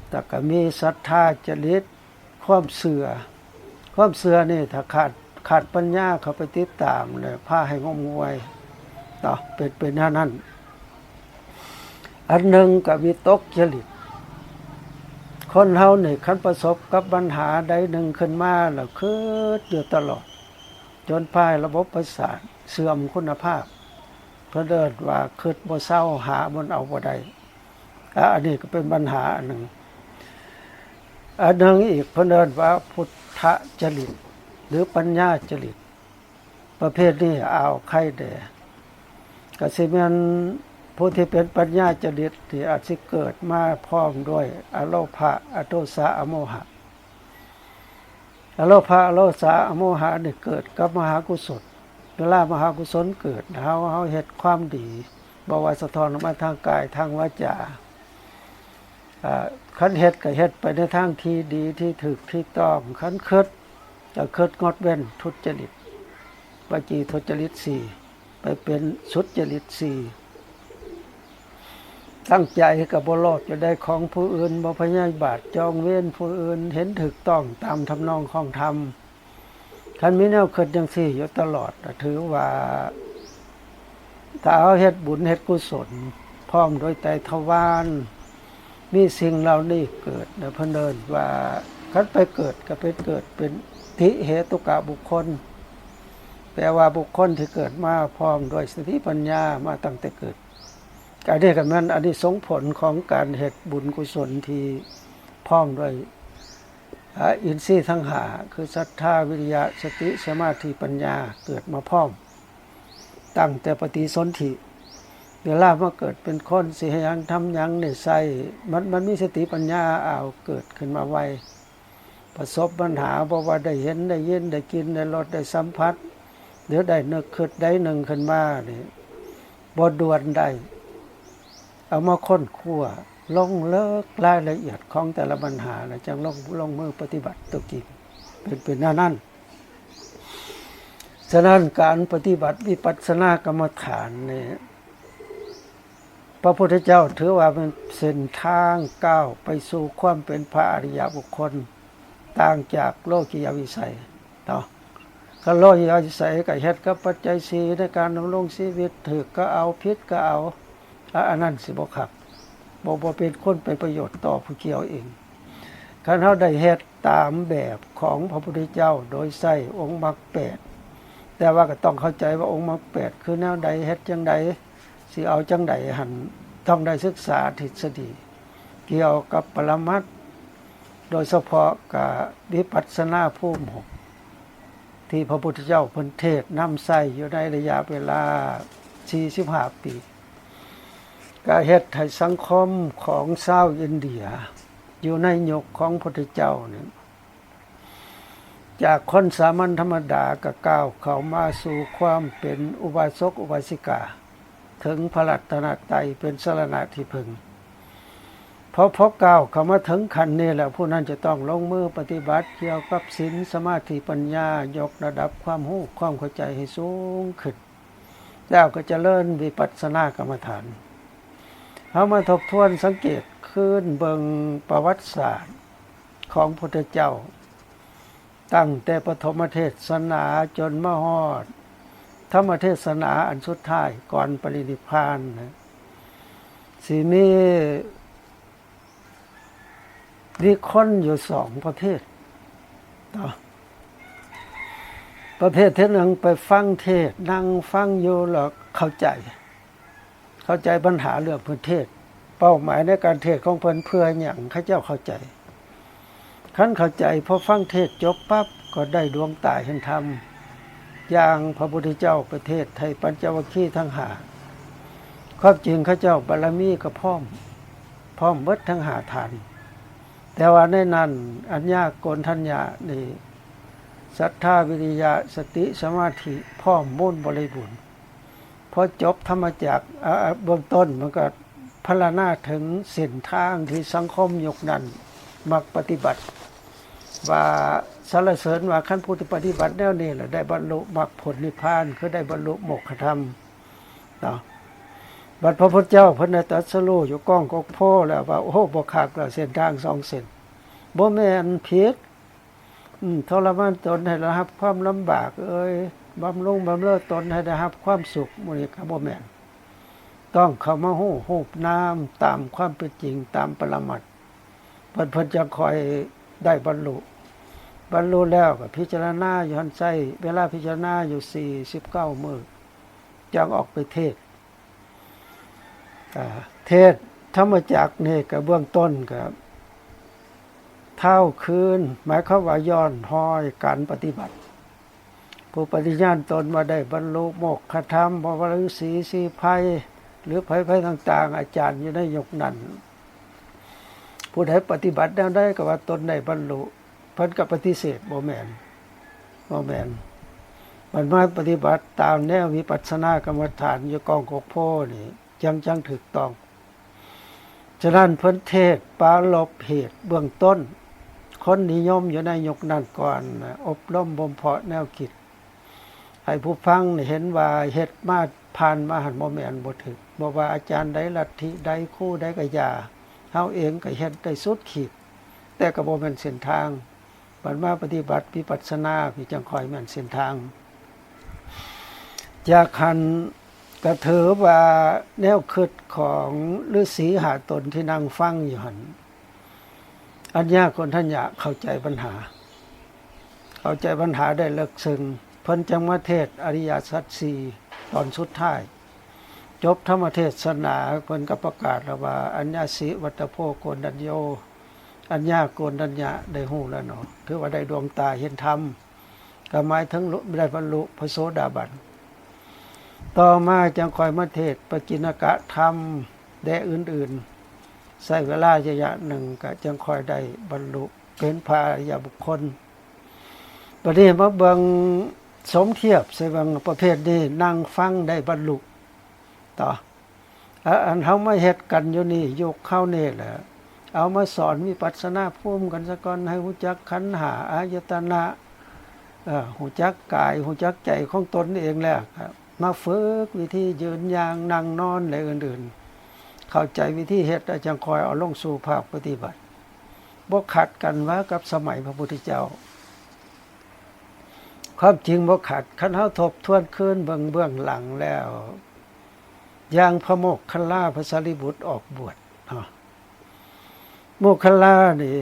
แต่ก็มีศรัทธาจริตความเสื่อนี่ถ้าขาดปัญญาเข้าไปติดตามเลยพาให้งมงวยต่อเป็นนั้นอันหนึ่งก็วิตกจริตคนเฮานี่คันประสบกับปัญหาใดหนึ่งขึ้นมาแล้วคิดอยู่ตลอดจนพายระบบประสาทเสื่อมคุณภาพเพราะเดินว่าคิดบ่เศร้าหาบ่เอาบ่ได้อันนี้ก็เป็นปัญหาอันหนึ่งอีกเพราะเดินว่าพุทธจริตหรือปัญญาจริตประเภทนี้เอาใครแด่ก็สิแม่นผู้ที่เป็นปัญญาจริตที่อาจสิเกิดมาพร้อมด้วยอโลภะอโทสะอโมหะอโลภะอโทสะอโมหะนี่เกิดกับมหากุศลเวลามหากุศลเกิดเฮาเฮ็ดความดีบ่ว่าสะท้อนออกมาทางกายทางวาจาคันเฮ็ดก็เฮ็ดไปในทางที่ดีที่ถูกที่ต้องคันคิดก็คิดงดเว้นทุจริตวจีทุจริต4ไปเป็นสุจริต4ตั้งใจก็บ่โลภจะได้ของผู้อื่นบ่พยาบาทจองเวรผู้อื่นเห็นถูกต้องตามทำนองของธรรมคันมีแนวคิดจังซี่อยู่ตลอดถือว่าถ้าเอาเฮ็ดบุญเฮ็ดกุศลพร้อมโดยใจทวารมีสิ่งเหล่านี้เกิดเพิ่นเอิ้นว่าคันไปเกิดก็เป็นเกิดเป็นทิเหตุกะบุคคลแปลว่าบุคคลที่เกิดมาพร้อมด้วยสติปัญญามาตั้งแต่เกิดการนี้ก็มันอันนี้ส่งผลของการเฮ็ดบุญกุศลที่พร้อมด้วยอินทรีย์ทั้ง5คือศรัทธาวิริยะสติสมาธิปัญญาเกิดมาพร้อมตั้งแต่ปฏิสนธิเวลามาเกิดเป็นคนสิให้หยังทำหยังนี่ใส่มันมีสติปัญญาเกิดขึ้นมาไวประสบปัญหาบ่ว่าได้เห็นได้ยินได้กินได้รสได้สัมผัสหรือได้นึกคิดได้หนึ่งขึ้นมานี่บ่ด่วนได้เอามาค้นคว้าลงเลิกรายละเอียดของแต่ละปัญหาแล้วจังลงมือปฏิบัติตัวจริงเป็นนั้นฉะนั้นการปฏิบัติวิปัสสนากรรมฐานนี่พระพุทธเจ้าถือว่าเป็นเส้นทางก้าวไปสู่ความเป็นพระอริยบุคคลต่างจากโลกียวิสัยต่อก็โลกียวิสัยก็เฮ็ดกับปัจจัย4ในการดำรงชีวิตถูกก็เอาผิดก็เอาอันนั้นสิบ่ครับบ่เป็นคนเป็นประโยชน์ต่อผู้เกี่ยวเองคันเฮาได้เฮ็ดตามแบบของพระพุทธเจ้าโดยใช้องค์มรรค8แต่ว่าก็ต้องเข้าใจว่าองค์มรรค8คือแนวใดเฮ็ดจังใดสิเอาจังใดหั่นต้องได้ศึกษาทฤษฎีเกี่ยวกับปรมัตถ์โดยเฉพาะกับวิปัสสนาภูมิ6ที่พระพุทธเจ้าเพิ่นเทศน์นำใช้อยู่ในระยะเวลา45ปีก็เฮ็ดให้สังคมของชาวอินเดียอยู่ในยุคของพระพุทธเจ้านี่จากคนสามัญธรรมดาก็ก้าวเข้ามาสู่ความเป็นอุบาสกอุบาสิกาถึงพระรัตนตรัยเป็นสรณะที่พึ่งพอก้าวเข้ามาถึงขั้นนี้แล้วผู้นั้นจะต้องลงมือปฏิบัติเกี่ยวกับศีลสมาธิปัญญายกระดับความรู้ความเข้าใจให้สูงขึ้นแล้วก็เจริญวิปัสสนากรรมฐาน เฮามาทบทวนสังเกตขึ้นเบิงประวัติศาสตร์ของพุทธเจ้าตั้งแต่ปฐมเทศนาจนมาฮอดธรรมเทศนาอันสุดท้ายก่อนปรินิพพานนะสิมีคนอยู่2ประเภทต่อประเภทที่หนึ่งไปฟังเทศนั่งฟังอยู่แล้วเข้าใจปัญหาเรื่องพื้นเทศเป้าหมายในการเทศของเพิ่นเพื่อหยังข้าเจ้าเข้าใจคันเข้าใจพอฟังเทศจบปั๊บก็ได้ดวงตาเห็นธรรมอย่างพระพุทธเจ้าประเทศไทยปัญจวัคคีย์ทั้ง5ความจริงข้าเจ้าบารมีก็พร้อมเบิดทั้ง5ฐานแต่ว่าในนั้นอัญญาโกณฑัญญานี่ศรัทธาวิริยะสติสมาธิพร้อมมูลบริบูรณ์พอจบธรรมจักรเบื้องต้นมันก็พรรณนาถึงเส้นทางที่สังคมยุคนั้นมักปฏิบัติว่าสรรเสริญว่าขั้นผู้ที่ปฏิบัติแนวนี้แหละได้บรรลุมรรคผลนิพพานคือได้บรรลุโมกขธรรมเนาะบัดพระพุทธเจ้าเพิ่นได้ตรัสรู้อยู่ก้องกกโพแล้วว่าโอ้บ่คักแล้วเส้นทาง2เส้นบ่แม่นผิดทรมานตนให้ได้รับความลำบากบำรุงบำเรอตนให้ได้รับความสุขมื้อนี้ก็บ่แม่นต้องเข้ามาฮู้นามตามความเป็นจริงตามปรมัตถ์เพิ่นจะคอยได้บรรลุแล้วก็พิจารณาอยู่หั่นใช้เวลาพิจารณาอยู่49มื้อจังออกไปเทศธรรมจักรนี่ก็เบื้องต้นก็เท่าคืนหมายความว่าย้อนห้อยการปฏิบัติผู้ปฏิญาณตนว่าได้บรรลุโมกขธรรมบ่ว่าฤาษีสีไพรหรือไผต่างๆอาจารย์อยู่ในยุคนั้นผู้ใดปฏิบัติแนวใดก็ว่าตนได้บรรลุเพิ่นก็ปฏิเสธบ่แม่นมันมาปฏิบัติตามแนววิปัสสนากรรมฐานอยู่กองกกโพนี่จังถูกต้องฉะนั้นเพิ่นเทศปราลบเหตุเบื้องต้นคนนิยมอยู่ในยุคนั้นก่อนอบรมบ่มเพาะแนวคิดให้ผู้ฟังเห็นว่าเฮ็ดมาผ่านมาหันบ่แม่นบ่ถึกบ่ว่าอาจารย์ใดลัทธิใดครูใดก็อย่าเฮาเองก็เฮ็ดได้สุดขีดแต่ก็บ่แม่นเส้นทางบัดมาปฏิบัติวิปัสสนาพี่จังค่อยแม่นเส้นทางจากคันก็ถือว่าแนวคิดของฤาษีหาตนที่นั่งฟังอยู่หั่นอัญญาโกณฑัญญะเข้าใจปัญหาได้ลึกซึ้งเพิ่นจังมาเทศอริยสัจ4ตอนสุดท้ายจบธรรมเทศนาเพิ่นก็ประกาศว่าอัญญาสิวัตโพโกณฑัญโยอัญญาโกณฑัญญะได้ฮู้แล้วเนาะคือว่าได้ดวงตาเห็นธรรมก็หมายถึงได้บรรลุพระโสดาบันต่อมาจังค่อยมาเทศปจินกะธรรมแด่อื่นๆใช้เวลาระยะหนึ่งก็จังค่อยได้บรรลุเป็นพระอริยบุคคลบัดนี้มาเบิ่งสมเทียบใส่บางประเภทนี้นั่งฟังได้บรรลุต่ออันเฮามาเฮ็ดกันอยู่นี่ยกเข้านี่แหละเอามาสอนวิปัสสนาภูมิกันซะก่อนให้รู้จักขันธ์5อายตนะรู้จักกายรู้จักใจของตนเองแล้วครับมาฝึกวิธียืนย่างนั่งนอนอะไรอื่นๆเข้าใจวิธีเฮ็ดจังคอยเอาลงสู่ภาคปฏิบัติบ่ขัดกันว่ากับสมัยพระพุทธเจ้าความจริงบ่ขัดคันเฮาทบทวนคืนเบื้องหลังแล้วอย่างพระโมคคัลลาพระสารีบุตรออกบวชโมคคัลลานี่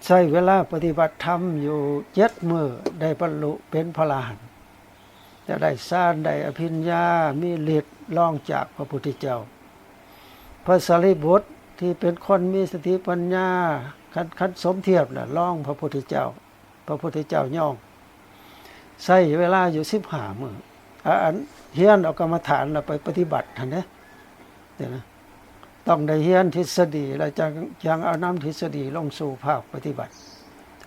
ใช้เวลาปฏิบัติธรรมอยู่7มื้อได้บรรลุเป็นพระอรหันต์จะได้ฌานได้อภิญญามีฤทธิ์รองจากพระพุทธเจ้าพระสารีบุตรที่เป็นคนมีสติปัญญาคันสมเทียบน่ะรองพระพุทธเจ้าย่องใช้เวลาอยู่15มื้ออันเฮียนเอากรรมฐานแล้วไปปฏิบัติหั่นเด้เดี๋ยวนะต้องได้เฮียนทฤษฎีแล้วจังเอานำทฤษฎีลงสู่ภาคปฏิบัติ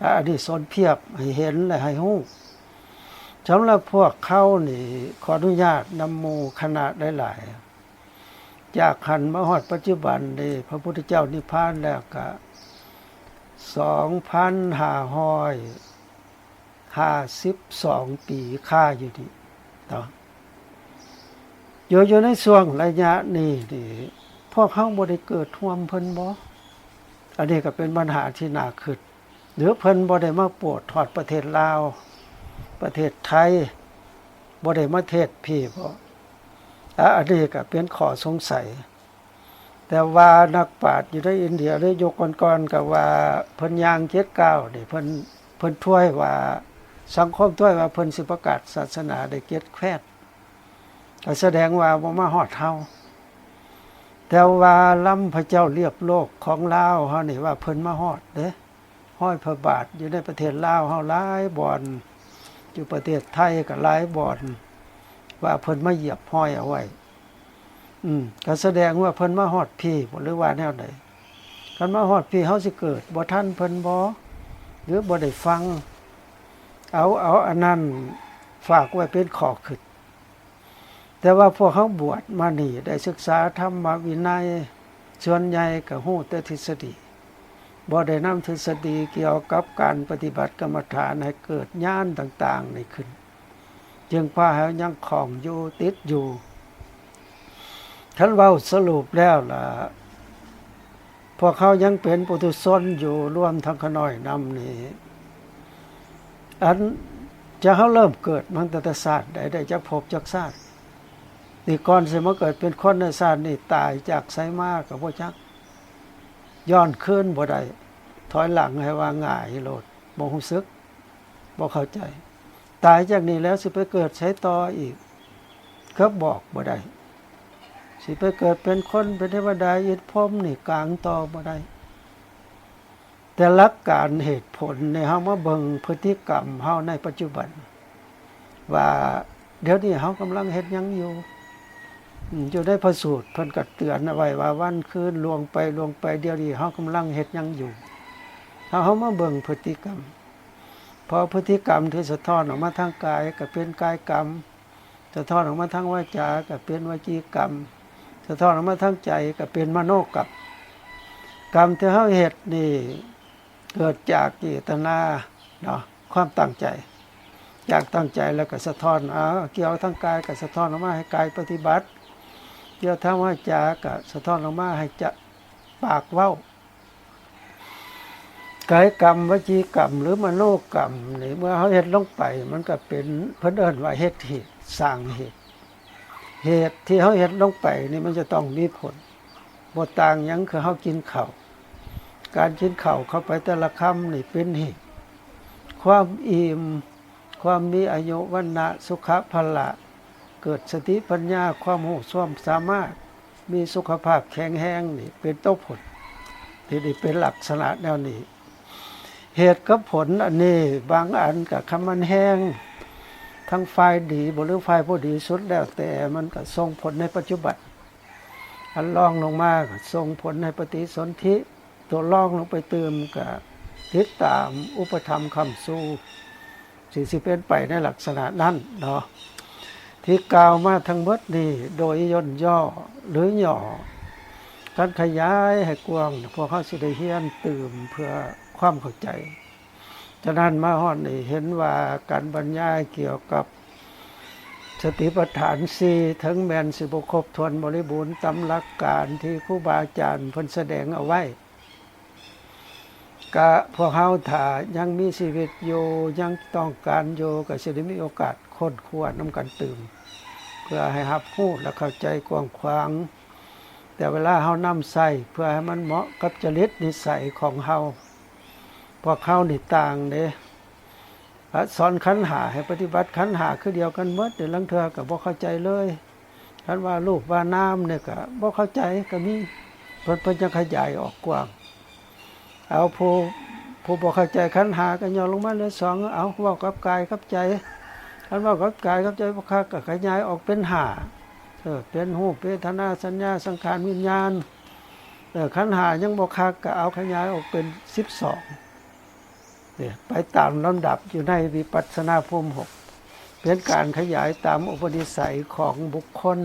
อันนี้สอนเพียบให้เห็นและให้ฮู้สำหรับพวกเขานี่ขออนุญาตนำหมู่คณะหลายๆจากขันมาฮอดปัจจุบันนี่พระพุทธเจ้านิพพานแล้วก็2,552 ปีค่าอยู่นี่ต่ออยู่ในช่วงระยะนี้นี่ พวกเฮาบ่ได้เกิดร่วมเพิ่นบ่อันนี้ก็เป็นปัญหาที่น่าคิดหรือเพิ่นบ่ได้มาโปรดทอดประเทศลาวประเทศไทยบ่ได้มาเทศพี่บ่อันนี้ก็เป็นข้อสงสัยแต่ว่านักปราชญ์อยู่ในอินเดียได้ยกก่อนๆก็ว่าเพิ่นย่าง79นี่เพิ่นถ้วยว่าสังคมถ้วยว่าเพิ่นสิประกาศศาสนาได้7แคว้นก็แสดงว่าบ่มาฮอดเฮาแต่ว่าลำพระเจ้าเรียบโลกของลาวเฮานี่ว่าเพิ่นมาฮอดเด้ห้อยพระบาทอยู่ในประเทศลาวเฮาหลายบ่อนอยู่ประเทศไทยก็หลายบ่อนว่าเพิ่นมาเหยียบห้อยเอาไว้ก็แสดงว่าเพิ่นมาฮอดพี่บ่หรือว่าแนวใดคันมาฮอดพี่เฮาสิเกิดบ่ทันเพิ่นบ่หรือบ่ได้ฟังเอาอันนั้นฝากไว้เป็นข้อคิดแต่ว่าพวกเขาบวชมานี่ได้ศึกษาธรรมวินัยส่วนใหญ่ก็ฮู้แต่ทฤษฎีบ่ได้นำทฤษฎีเกี่ยวกับการปฏิบัติกรรมฐานให้เกิดญาณต่างๆนี่ขึ้นจึงพาให้ยังคล้องอยู่ติดอยู่ท่านเว้าสรุปแล้วล่ะพวกเขายังเป็นปุถุชนอยู่รวมทั้งขน้อยนำนี่อันจะเขาเริ่มเกิดมันแต่ศาสตร์ได้จะพบจากศาสตร์นี่ก่อนสิมาเกิดเป็นคนในศาสตร์นี่ตายจากไสมาก็บ่จักย้อนคืนบ่ได้ถอยหลังให้ว่าง่ายโลดบ่รู้สึกบ่เข้าใจตายจากนี้แล้วสิไปเกิดใช้ต่ออีกก็บอกบ่ได้สิไปเกิดเป็นคนเป็นเทวดาอิฐพรหมนี่กลางต่อบ่ได้แต่หลักการเหตุผลในเฮามาเบิ่งพฤติกรรมเฮาในปัจจุบันว่าเดี๋ยวนี้เฮากำลังเฮ็ดหยังอยู่ได้พระสูตรเพิ่นก็เตือนเอาไว้ว่าวันคืนล่วงไปเดี๋ยวนี้เฮากำลังเฮ็ดหยังอยู่ถ้าเฮามาเบิ่งพฤติกรรมพอพฤติกรรมที่สะท้อนออกมาทางกายก็เป็นกายกรรมสะท้อนออกมาทางวาจาก็เป็นวจีกรรมสะท้อนออกมาทางใจก็เป็นมโนกรรมกรรมที่เฮาเฮ็ดนี่เกิดจากเจตนาเนาะความตั้งใจอยากตั้งใจแล้วก็สะท้อนเกี่ยวทางกายก็สะท้อนออกมาให้กายปฏิบัติเกี่ยวทางวาจาก็สะท้อนออกมาให้จะปากเว้ากายกรรมวจีกรรมหรือมโนกรรมนี่เมื่อเฮาเฮ็ดลงไปมันก็เป็นเพิ่นเอิ้นว่าเฮ็ดเหตุสร้างเหตุที่เฮาเฮ็ดลงไปนี่มันจะต้องมีผลบ่ต่างหยังคือเฮากินข้าวการกินข้าวเข้าไปแต่ละคำนี่เป็นเหตุความอิ่มความมีอายุวันนะสุขภละเกิดสติปัญญาความรู้ความสามารถมีสุขภาพแข็งแรงนี่เป็นต้นผลที่ได้เป็นลักษณะแนวนี้เหตุกับผลอันนี้บางอันก็คำมันแห้งทั้งฝ่ายดีบ่หรือฝ่ายบ่ดีสุดแล้วแต่มันก็ส่งผลในปัจจุบันอันรองลงมาก็ส่งผลในปฏิสนธิตัวรองลงไปเติมก็ติดตามอุปธรรมคำสู่สิเป็นไปในลักษณะนั้นเนาะที่กล่าวมาทั้งหมดนี่โดยย่นย่อหรือย่อการขยายให้กว้างพวกเขาสิได้เรียนตื่มเพื่อความเข้าใจฉะนั้นมาฮอดนี่เห็นว่าการบรรยายเกี่ยวกับสติปัฏฐาน4ถึงแม้นสิบ่ครบถ้วนบริบูรณ์ตามหลักการที่ครูบาอาจารย์เพิ่นแสดงเอาไว้ก็พวกเฮาถ้ายังมีชีวิตอยู่ยังต้องการอยู่ก็สิได้มีโอกาสค้นคว้านำกันตื่มเพื่อให้รับรู้และเข้าใจกว้างขวางแต่เวลาเฮานำใส่เพื่อให้มันเหมาะกับจริตนิสัยของเฮาพวกเฮานี่ต่างเด้สอนขันธ์5ให้ปฏิบัติขันธ์5คือเดียวกันหมดแต่ลังเทื่อก็บ่เข้าใจเลยคันว่ารูปว่านามเนี่ยก็บ่เข้าใจก็มีเพิ่นจะขยายออกกว้างเอาผู้บ่เข้าใจขันธ์5ก็ย่อลงมาเหลือ2เอาเว้ากับกายกับใจคันเว้ากับกายกับใจบ่คักก็ขยายออกเป็น5เป็นรูปเวทนาสัญญาสังขารวิญญาณขันธ์5ยังบ่คักก็เอาขยายออกเป็น12ไปตามลำดับอยู่ในวิปัสสนาภูมิ6เป็นการขยายตามอุปนิสัยของบุคคล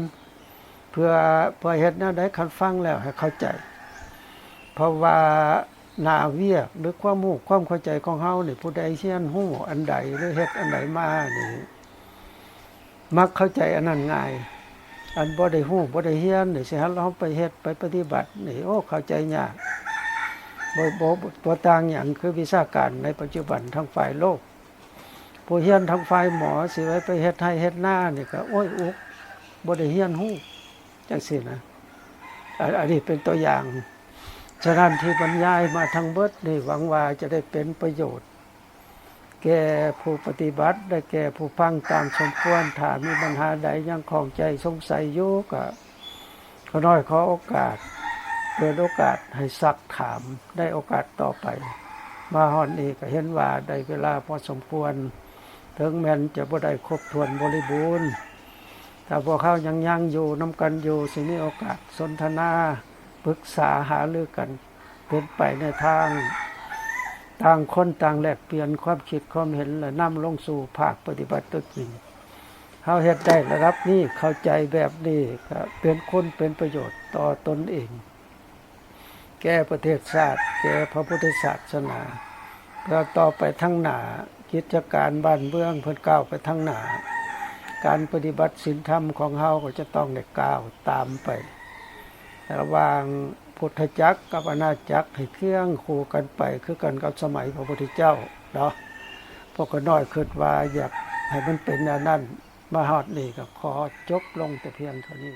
เพื่อเฮ็ดแนวใดคันฟังแล้วให้เข้าใจเพราะว่าหน้าเวียกหรือความรู้ความเข้าใจของเฮานี่ผู้ใดเรียนรู้อันใดหรือเฮ็ดอันใดมานี่มักเข้าใจอันนั้นง่าย อันบ่ได้ฮู้บ่ได้เรียนนี่สิหาเราไปเฮ็ดไปปฏิบัตินี่โอ้เข้าใจยากบ่ต่างหยังคือวิชาการในปัจจุบันทางฝ่ายโลกผู้เรียนทางฝ่ายหมอสิไว้ไปเฮ็ดไร่เฮ็ดนานี่ก็โอ้ยอุกบ่ได้เรียนฮู้จังซี่นะอันนี้เป็นตัวอย่างฉะนั้นที่บรรยายมาทั้งเบิดนี่หวังว่าจะได้เป็นประโยชน์แก่ผู้ปฏิบัติได้แก่ผู้ฟังตามสมควรถ้ามีปัญหาใดยังข้องใจสงสัยอยู่ก็ขอน้อยขอโอกาสเปิดโอกาสให้ซักถามได้โอกาสต่อไปมาฮอดนี้ก็เห็นว่าได้เวลาพอสมควรถึงแม้นจะบ่ได้ครบถ้วนบริบูรณ์ถ้าพวกเขายังอยู่นำกันอยู่สิมีโอกาสสนทนาปรึกษาหารือกันเป็นไปในทางต่างคนต่างแลกเปลี่ยนความคิดความเห็นและนำลงสู่ภาคปฏิบัติตัวจริงเฮาเฮ็ดได้ระดับนี้เข้าใจแบบนี้ก็เป็นคุณเป็นประโยชน์ต่อตนเองแก่ประเทศชาติแก่พระพุทธศาสนาเพื่อต่อไปทางหน้ากิจการบ้านเมืองเพิ่นก้าวไปทางหน้าการปฏิบัติศีลธรรมของเฮาก็จะต้องได้ก้าวตามไประหว่างพุทธจักรกับอาณาจักรให้เคียงคู่กันไปคือกันกับสมัยพระพุทธเจ้าเนาะพวกก็น้อยคิดว่าอยากให้มันเป็นอย่างนั้นมาฮอดนี้ก็ขอจบลงแต่เพียงเท่านี้